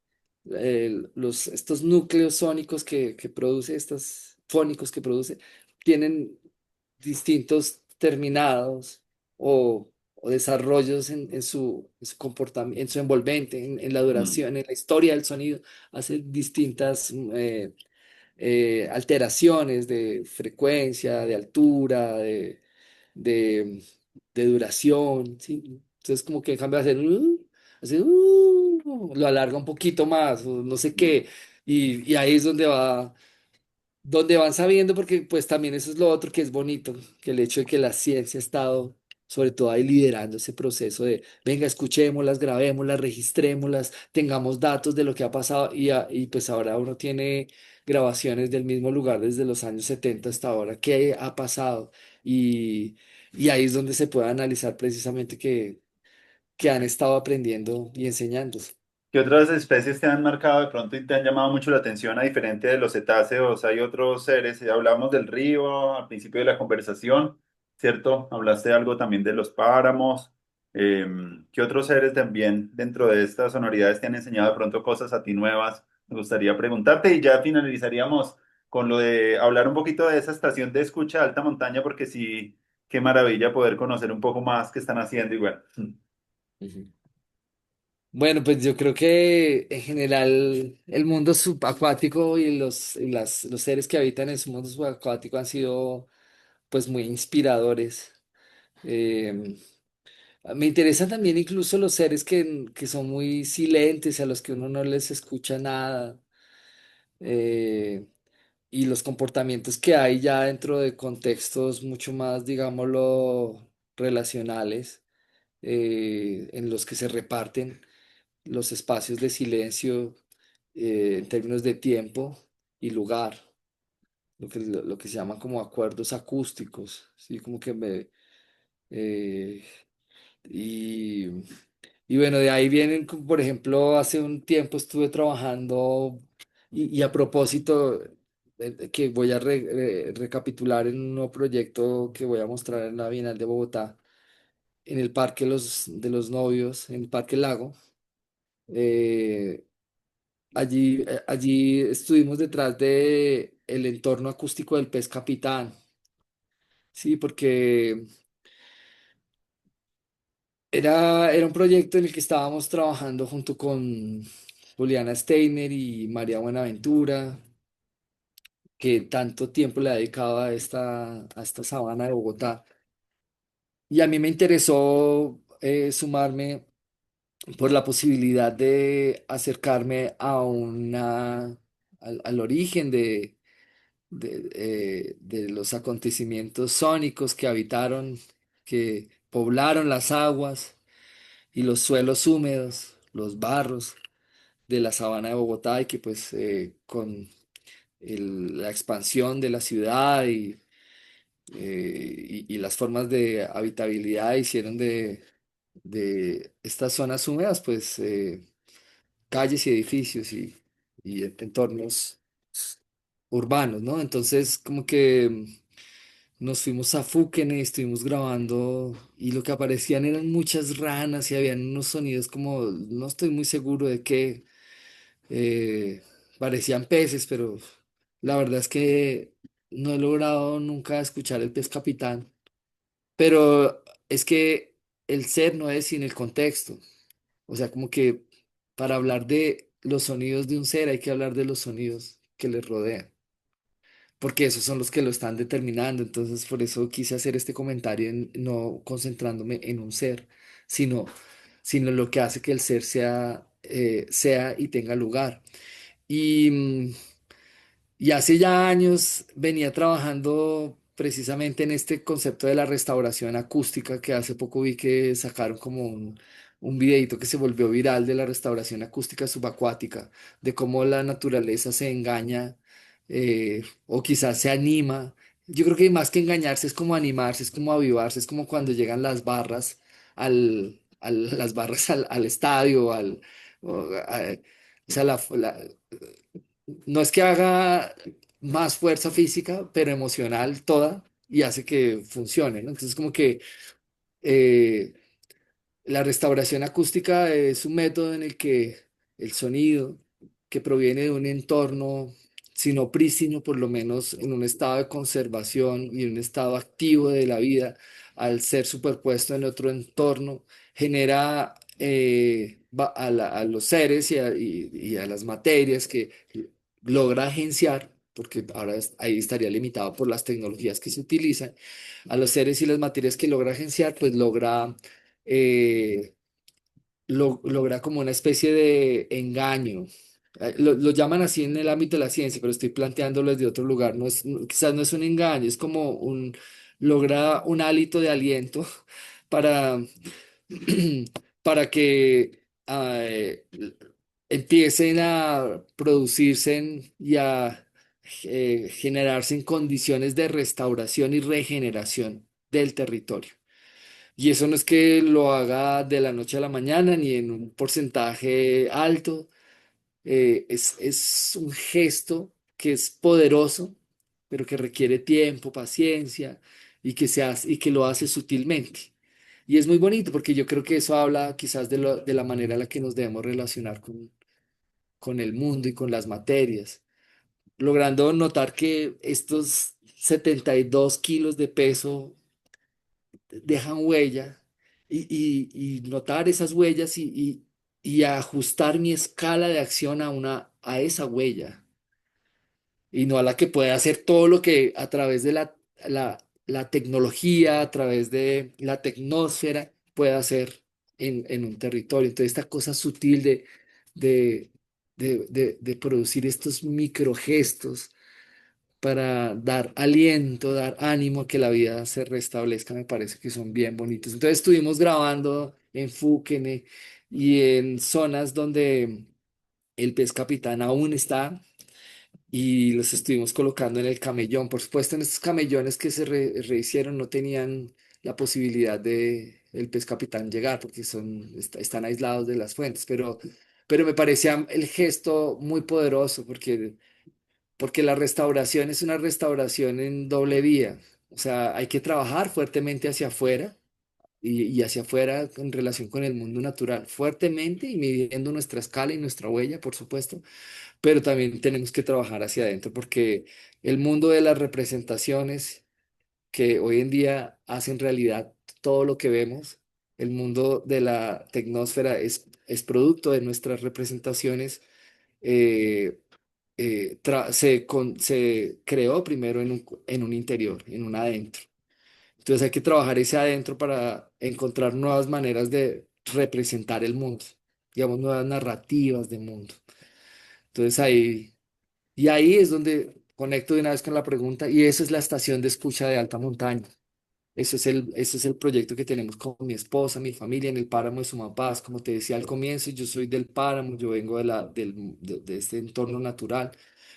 estos núcleos sónicos que produce, estos fónicos que produce, tienen distintos terminados o desarrollos en su comportamiento, en su envolvente, en la Mm. duración, en la historia del sonido, hace distintas alteraciones de frecuencia, de altura, de, de duración, ¿sí? Entonces como que en cambio de hacer, lo alarga un poquito más, o no sé Mm. qué, y ahí es donde van sabiendo, porque pues también eso es lo otro que es bonito, que el hecho de que la ciencia ha estado sobre todo ahí liderando ese proceso de, venga, escuchémoslas, grabémoslas, registrémoslas, tengamos datos de lo que ha pasado y pues ahora uno tiene grabaciones del mismo lugar desde los años 70 hasta ahora, qué ha pasado y ahí es donde se puede analizar precisamente que han estado aprendiendo y enseñando. ¿Qué otras especies te han marcado de pronto y te han llamado mucho la atención a diferente de los cetáceos? Hay otros seres, hablamos del río al principio de la conversación, ¿cierto? Hablaste algo también de los páramos. ¿Qué otros seres también dentro de estas sonoridades te han enseñado de pronto cosas a ti nuevas? Me gustaría preguntarte y ya finalizaríamos con lo de hablar un poquito de esa estación de escucha de alta montaña, porque sí. qué maravilla poder conocer un poco más qué están haciendo y bueno. Ujú. Bueno, pues yo creo que en general el mundo subacuático y los seres que habitan en su mundo subacuático han sido pues muy inspiradores. Eh, Me interesan también incluso los seres que son muy silentes, a los que uno no les escucha nada, eh, y los comportamientos que hay ya dentro de contextos mucho más, digámoslo, relacionales, en los que se reparten los espacios de silencio, en términos de tiempo y lugar, lo que se llaman como acuerdos acústicos, ¿sí? Como que me... eh, y, y bueno, de ahí vienen, por ejemplo, hace un tiempo estuve trabajando y a propósito, que voy a recapitular en un nuevo proyecto que voy a mostrar en la Bienal de Bogotá, en el Parque de los Novios, en el Parque Lago. Eh, allí estuvimos detrás de el entorno acústico del pez capitán, sí, porque era un proyecto en el que estábamos trabajando junto con Juliana Steiner y María Buenaventura, que tanto tiempo le ha dedicado a a esta sabana de Bogotá. Y a mí me interesó sumarme por la posibilidad de acercarme a al origen de los acontecimientos sónicos que habitaron, que poblaron las aguas y los suelos húmedos, los barros de la sabana de Bogotá y que pues con la expansión de la ciudad y las formas de habitabilidad hicieron de estas zonas húmedas pues calles y edificios y entornos urbanos, ¿no? Entonces como que nos fuimos a Fuquene, estuvimos grabando y lo que aparecían eran muchas ranas y habían unos sonidos como, no estoy muy seguro de qué, eh, parecían peces, pero la verdad es que no he logrado nunca escuchar el pez capitán. Pero es que el ser no es sin el contexto. O sea, como que para hablar de los sonidos de un ser hay que hablar de los sonidos que le rodean, porque esos son los que lo están determinando. Entonces, por eso quise hacer este comentario, no concentrándome en un ser, sino, sino lo que hace que el ser sea y tenga lugar. Y, y hace ya años venía trabajando precisamente en este concepto de la restauración acústica, que hace poco vi que sacaron como un videito que se volvió viral de la restauración acústica subacuática, de cómo la naturaleza se engaña, o quizás se anima. Yo creo que más que engañarse es como animarse, es como avivarse, es como cuando llegan las barras las barras al estadio, o sea, no es que haga más fuerza física, pero emocional toda y hace que funcione, ¿no? Entonces, como que eh, la restauración acústica es un método en el que el sonido que proviene de un entorno, si no prístino, por lo menos en un estado de conservación y en un estado activo de la vida, al ser superpuesto en otro entorno, genera a los seres y a las materias que logra agenciar, porque ahora ahí estaría limitado por las tecnologías que se utilizan, a los seres y las materias que logra agenciar, pues eh, logra como una especie de engaño. Lo llaman así en el ámbito de la ciencia, pero estoy planteándolo desde otro lugar. Quizás no es un engaño, es como logra un hálito de aliento para, para que empiecen a producirse y a generarse en condiciones de restauración y regeneración del territorio. Y eso no es que lo haga de la noche a la mañana ni en un porcentaje alto, es un gesto que es poderoso, pero que requiere tiempo, paciencia y que lo hace sutilmente. Y es muy bonito porque yo creo que eso habla quizás de la manera en la que nos debemos relacionar con el mundo y con las materias, logrando notar que estos 72 kilos de peso dejan huella y notar esas huellas y ajustar mi escala de acción a esa huella y no a la que puede hacer todo lo que a través de la tecnología, a través de la tecnosfera, puede hacer en un territorio. Entonces, esta cosa sutil de, de producir estos microgestos para dar aliento, dar ánimo a que la vida se restablezca, me parece que son bien bonitos. Entonces, estuvimos grabando en Fúquene y en zonas donde el pez capitán aún está y los estuvimos colocando en el camellón. Por supuesto, en estos camellones que se rehicieron no tenían la posibilidad de el pez capitán llegar porque están aislados de las fuentes, pero me parecía el gesto muy poderoso porque la restauración es una restauración en doble vía. O sea, hay que trabajar fuertemente hacia afuera. Y hacia afuera en relación con el mundo natural, fuertemente y midiendo nuestra escala y nuestra huella, por supuesto, pero también tenemos que trabajar hacia adentro porque el mundo de las representaciones que hoy en día hacen realidad todo lo que vemos, el mundo de la tecnósfera es producto de nuestras representaciones. eh, se creó primero en un interior, en un adentro. Entonces hay que trabajar ese adentro para encontrar nuevas maneras de representar el mundo, digamos, nuevas narrativas del mundo. Entonces ahí es donde conecto de una vez con la pregunta, y eso es la estación de escucha de alta montaña. Ese es el proyecto que tenemos con mi esposa, mi familia en el páramo de Sumapaz. Como te decía al comienzo, yo soy del páramo, yo vengo de este entorno natural.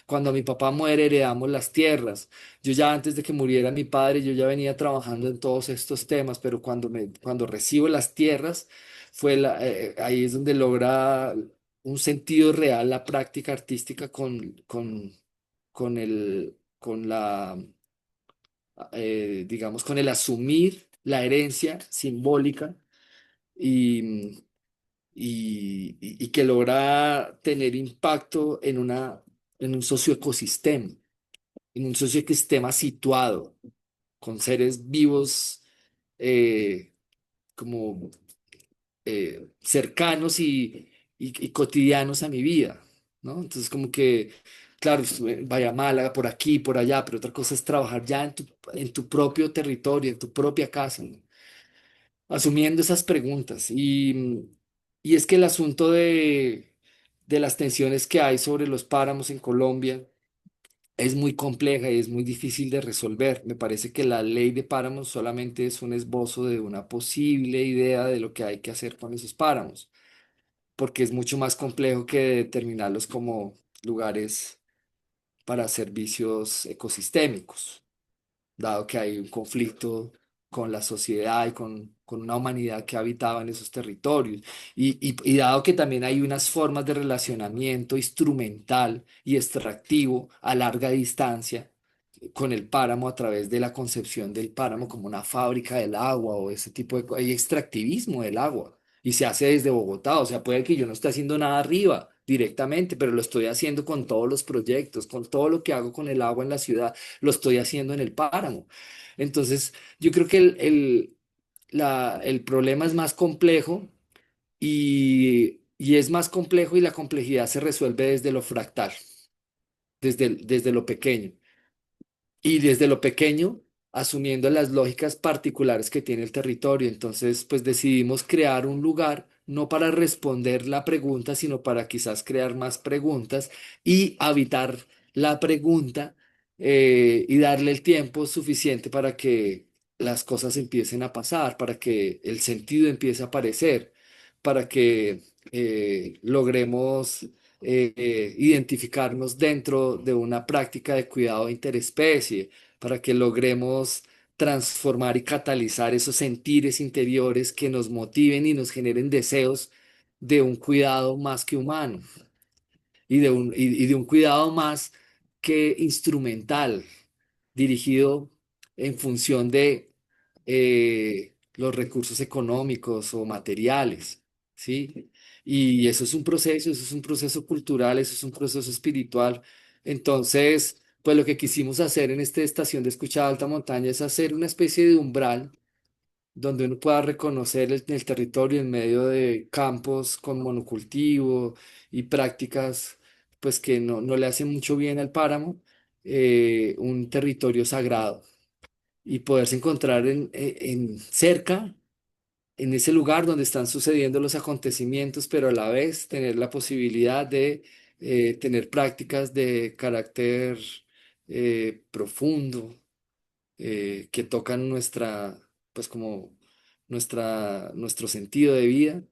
Cuando mi papá muere, heredamos las tierras. Yo ya antes de que muriera mi padre, yo ya venía trabajando en todos estos temas, pero cuando recibo las tierras, ahí es donde logra un sentido real la práctica artística con la digamos, con el asumir la herencia simbólica y, y que logra tener impacto en un socioecosistema, en un socioecosistema situado, con seres vivos eh, como cercanos y cotidianos a mi vida, ¿no? Entonces, como que, claro, vaya a Málaga, por aquí, por allá, pero otra cosa es trabajar ya en tu propio territorio, en tu propia casa, ¿no? Asumiendo esas preguntas. Y es que el asunto de las tensiones que hay sobre los páramos en Colombia es muy compleja y es muy difícil de resolver. Me parece que la ley de páramos solamente es un esbozo de una posible idea de lo que hay que hacer con esos páramos porque es mucho más complejo que determinarlos como lugares para servicios ecosistémicos, dado que hay un conflicto con la sociedad y con una humanidad que habitaba en esos territorios. Y dado que también hay unas formas de relacionamiento instrumental y extractivo a larga distancia con el páramo a través de la concepción del páramo como una fábrica del agua o ese tipo de cosas. Hay extractivismo del agua y se hace desde Bogotá. O sea, puede que yo no esté haciendo nada arriba directamente, pero lo estoy haciendo con todos los proyectos, con todo lo que hago con el agua en la ciudad, lo estoy haciendo en el páramo. Entonces, yo creo que el problema es más complejo y es más complejo y la complejidad se resuelve desde lo fractal, desde lo pequeño. Y desde lo pequeño, asumiendo las lógicas particulares que tiene el territorio. Entonces, pues decidimos crear un lugar, no para responder la pregunta, sino para quizás crear más preguntas y habitar la pregunta y darle el tiempo suficiente para que las cosas empiecen a pasar, para que el sentido empiece a aparecer, para que logremos identificarnos dentro de una práctica de cuidado interespecie, para que logremos transformar y catalizar esos sentires interiores que nos motiven y nos generen deseos de un cuidado más que humano y de un cuidado más que instrumental, dirigido en función de los recursos económicos o materiales, ¿sí? Y eso es un proceso cultural, eso es un proceso espiritual. Entonces, pues lo que quisimos hacer en esta estación de escucha de alta montaña es hacer una especie de umbral donde uno pueda reconocer el territorio en medio de campos con monocultivo y prácticas pues que no le hacen mucho bien al páramo, un territorio sagrado y poderse encontrar en cerca, en ese lugar donde están sucediendo los acontecimientos, pero a la vez tener la posibilidad de tener prácticas de carácter profundo, que tocan pues como nuestro sentido de vida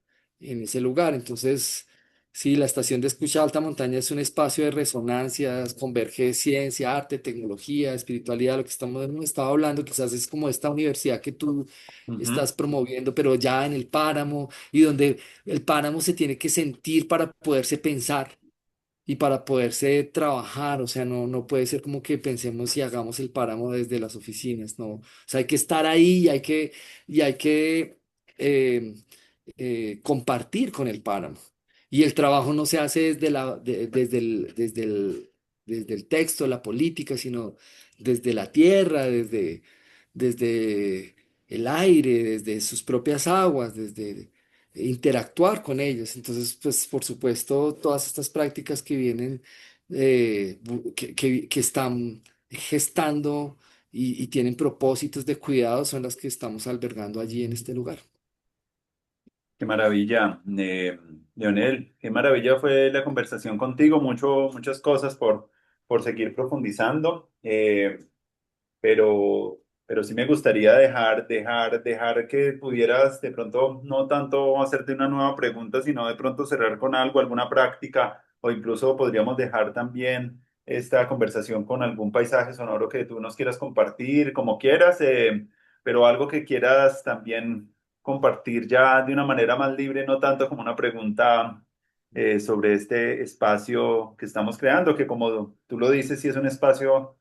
en ese lugar. Entonces, sí, la estación de escucha alta montaña es un espacio de resonancias, converge ciencia, arte, tecnología, espiritualidad, lo que hemos estado hablando, quizás es como esta universidad que tú Ujú. estás promoviendo, pero ya en el páramo y donde el páramo se tiene que sentir para poderse pensar y para poderse trabajar. O sea, no puede ser como que pensemos y hagamos el páramo desde las oficinas, no. O sea, hay que estar ahí y hay que eh, compartir con el páramo. Y el trabajo no se hace desde el texto, la política, sino desde la tierra, desde el aire, desde sus propias aguas, desde interactuar con ellos. Entonces, pues, por supuesto, todas estas prácticas que vienen, que están gestando y tienen propósitos de cuidado son las que estamos albergando allí en este lugar. Qué maravilla, Leonel, qué maravilla fue la conversación contigo, muchas cosas por seguir profundizando. Pero sí me gustaría dejar que pudieras de pronto no tanto hacerte una nueva pregunta, sino de pronto cerrar con algo, alguna práctica, o incluso podríamos dejar también esta conversación con algún paisaje sonoro que tú nos quieras compartir, como quieras, pero algo que quieras también compartir ya de una manera más libre, no tanto como una pregunta sobre este espacio que estamos creando, que como tú lo dices, sí es un espacio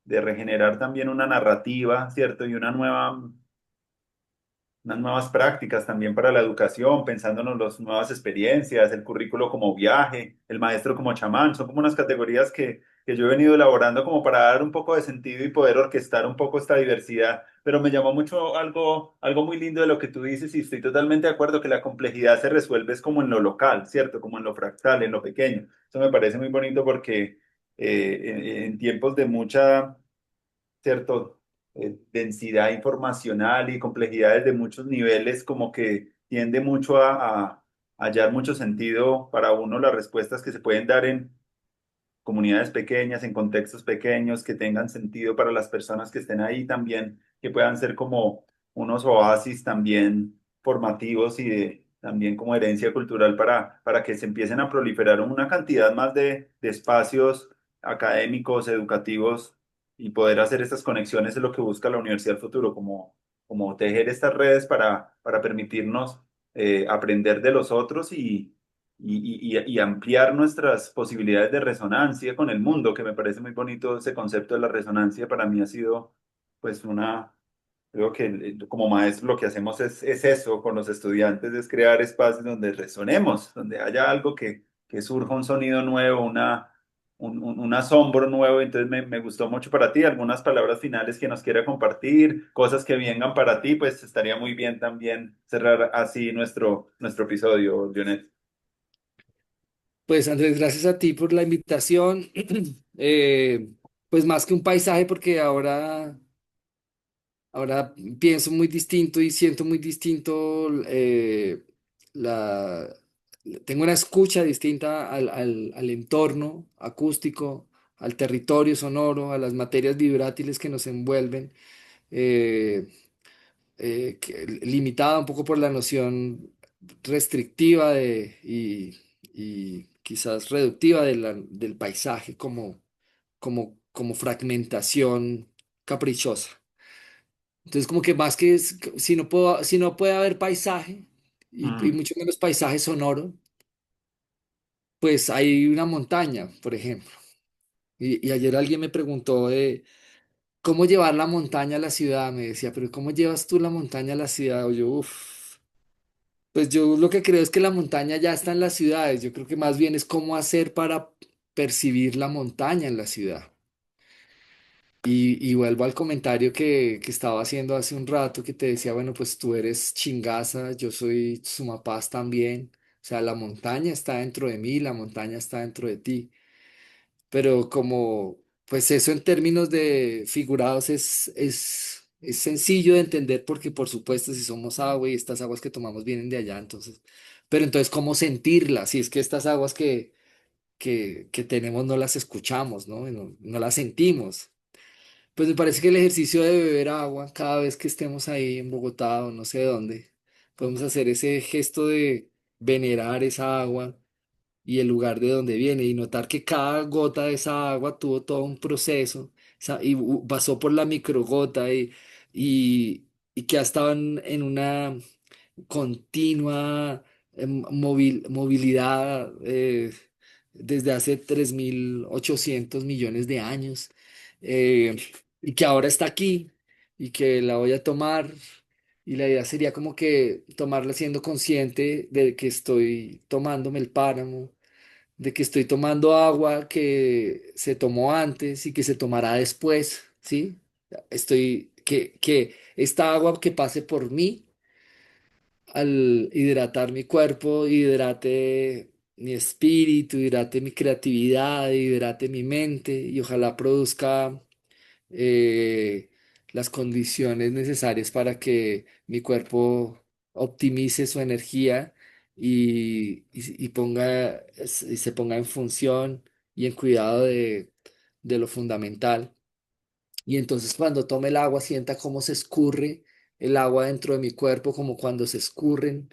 de regenerar también una narrativa, ¿cierto? Y unas nuevas prácticas también para la educación, pensándonos las nuevas experiencias, el currículo como viaje, el maestro como chamán, son como unas categorías que yo he venido elaborando como para dar un poco de sentido y poder orquestar un poco esta diversidad. Pero me llamó mucho algo muy lindo de lo que tú dices y estoy totalmente de acuerdo que la complejidad se resuelve es como en lo local, ¿cierto? Como en lo fractal, en lo pequeño. Eso me parece muy bonito porque en tiempos de mucha, ¿cierto? Densidad informacional y complejidades de muchos niveles, como que tiende mucho a hallar mucho sentido para uno las respuestas que se pueden dar en comunidades pequeñas, en contextos pequeños, que tengan sentido para las personas que estén ahí también, que puedan ser como unos oasis también formativos y también como herencia cultural para que se empiecen a proliferar una cantidad más de espacios académicos, educativos y poder hacer estas conexiones es lo que busca la Universidad del Futuro, como tejer estas redes para permitirnos aprender de los otros y ampliar nuestras posibilidades de resonancia con el mundo, que me parece muy bonito ese concepto de la resonancia. Para mí ha sido, pues, creo que como maestro lo que hacemos es eso con los estudiantes, es crear espacios donde resonemos, donde haya algo que surja un sonido nuevo, un asombro nuevo. Entonces me gustó mucho para ti. Algunas palabras finales que nos quiera compartir, cosas que vengan para ti, pues estaría muy bien también cerrar así nuestro episodio, Lionel. Pues Andrés, gracias a ti por la invitación. Eh, pues más que un paisaje, porque ahora pienso muy distinto y siento muy distinto, la, tengo una escucha distinta al entorno acústico, al territorio sonoro, a las materias vibrátiles que nos envuelven, eh, limitada un poco por la noción restrictiva y quizás reductiva del paisaje como fragmentación caprichosa. Entonces, como que más que si no puede haber paisaje y Mm. mucho menos paisaje sonoro, pues hay una montaña, por ejemplo. Y ayer alguien me preguntó de cómo llevar la montaña a la ciudad. Me decía, pero ¿cómo llevas tú la montaña a la ciudad? O yo, uff, pues yo lo que creo es que la montaña ya está en las ciudades. Yo creo que más bien es cómo hacer para percibir la montaña en la ciudad. Y vuelvo al comentario que estaba haciendo hace un rato, que te decía, bueno, pues tú eres Chingaza, yo soy Sumapaz también. O sea, la montaña está dentro de mí, la montaña está dentro de ti. Pero como, pues eso en términos de figurados es sencillo de entender porque, por supuesto, si somos agua y estas aguas que tomamos vienen de allá, entonces, pero entonces, ¿cómo sentirlas? Si es que estas aguas que tenemos no las escuchamos, ¿no? Y no las sentimos. Pues me parece que el ejercicio de beber agua cada vez que estemos ahí en Bogotá o no sé dónde, podemos hacer ese gesto de venerar esa agua y el lugar de donde viene y notar que cada gota de esa agua tuvo todo un proceso y pasó por la microgota y, y que ha estado en una continua movilidad desde hace 3.800 millones de años, eh, y que ahora está aquí y que la voy a tomar. Y la idea sería como que tomarla siendo consciente de que estoy tomándome el páramo, de que estoy tomando agua que se tomó antes y que se tomará después, ¿sí? Que esta agua que pase por mí al hidratar mi cuerpo, hidrate mi espíritu, hidrate mi creatividad, hidrate mi mente y ojalá produzca eh, las condiciones necesarias para que mi cuerpo optimice su energía y se ponga en función y en cuidado de lo fundamental. Y entonces cuando tome el agua, sienta cómo se escurre el agua dentro de mi cuerpo, como cuando se escurren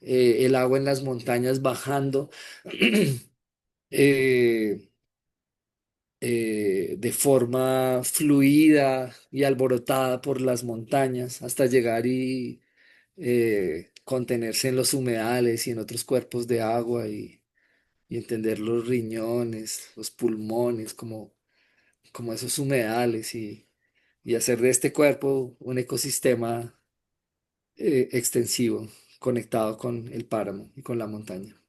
el agua en las montañas bajando eh, de forma fluida y alborotada por las montañas hasta llegar y contenerse en los humedales y en otros cuerpos de agua y entender los riñones, los pulmones, como esos humedales y hacer de este cuerpo un ecosistema extensivo conectado con el páramo y con la montaña.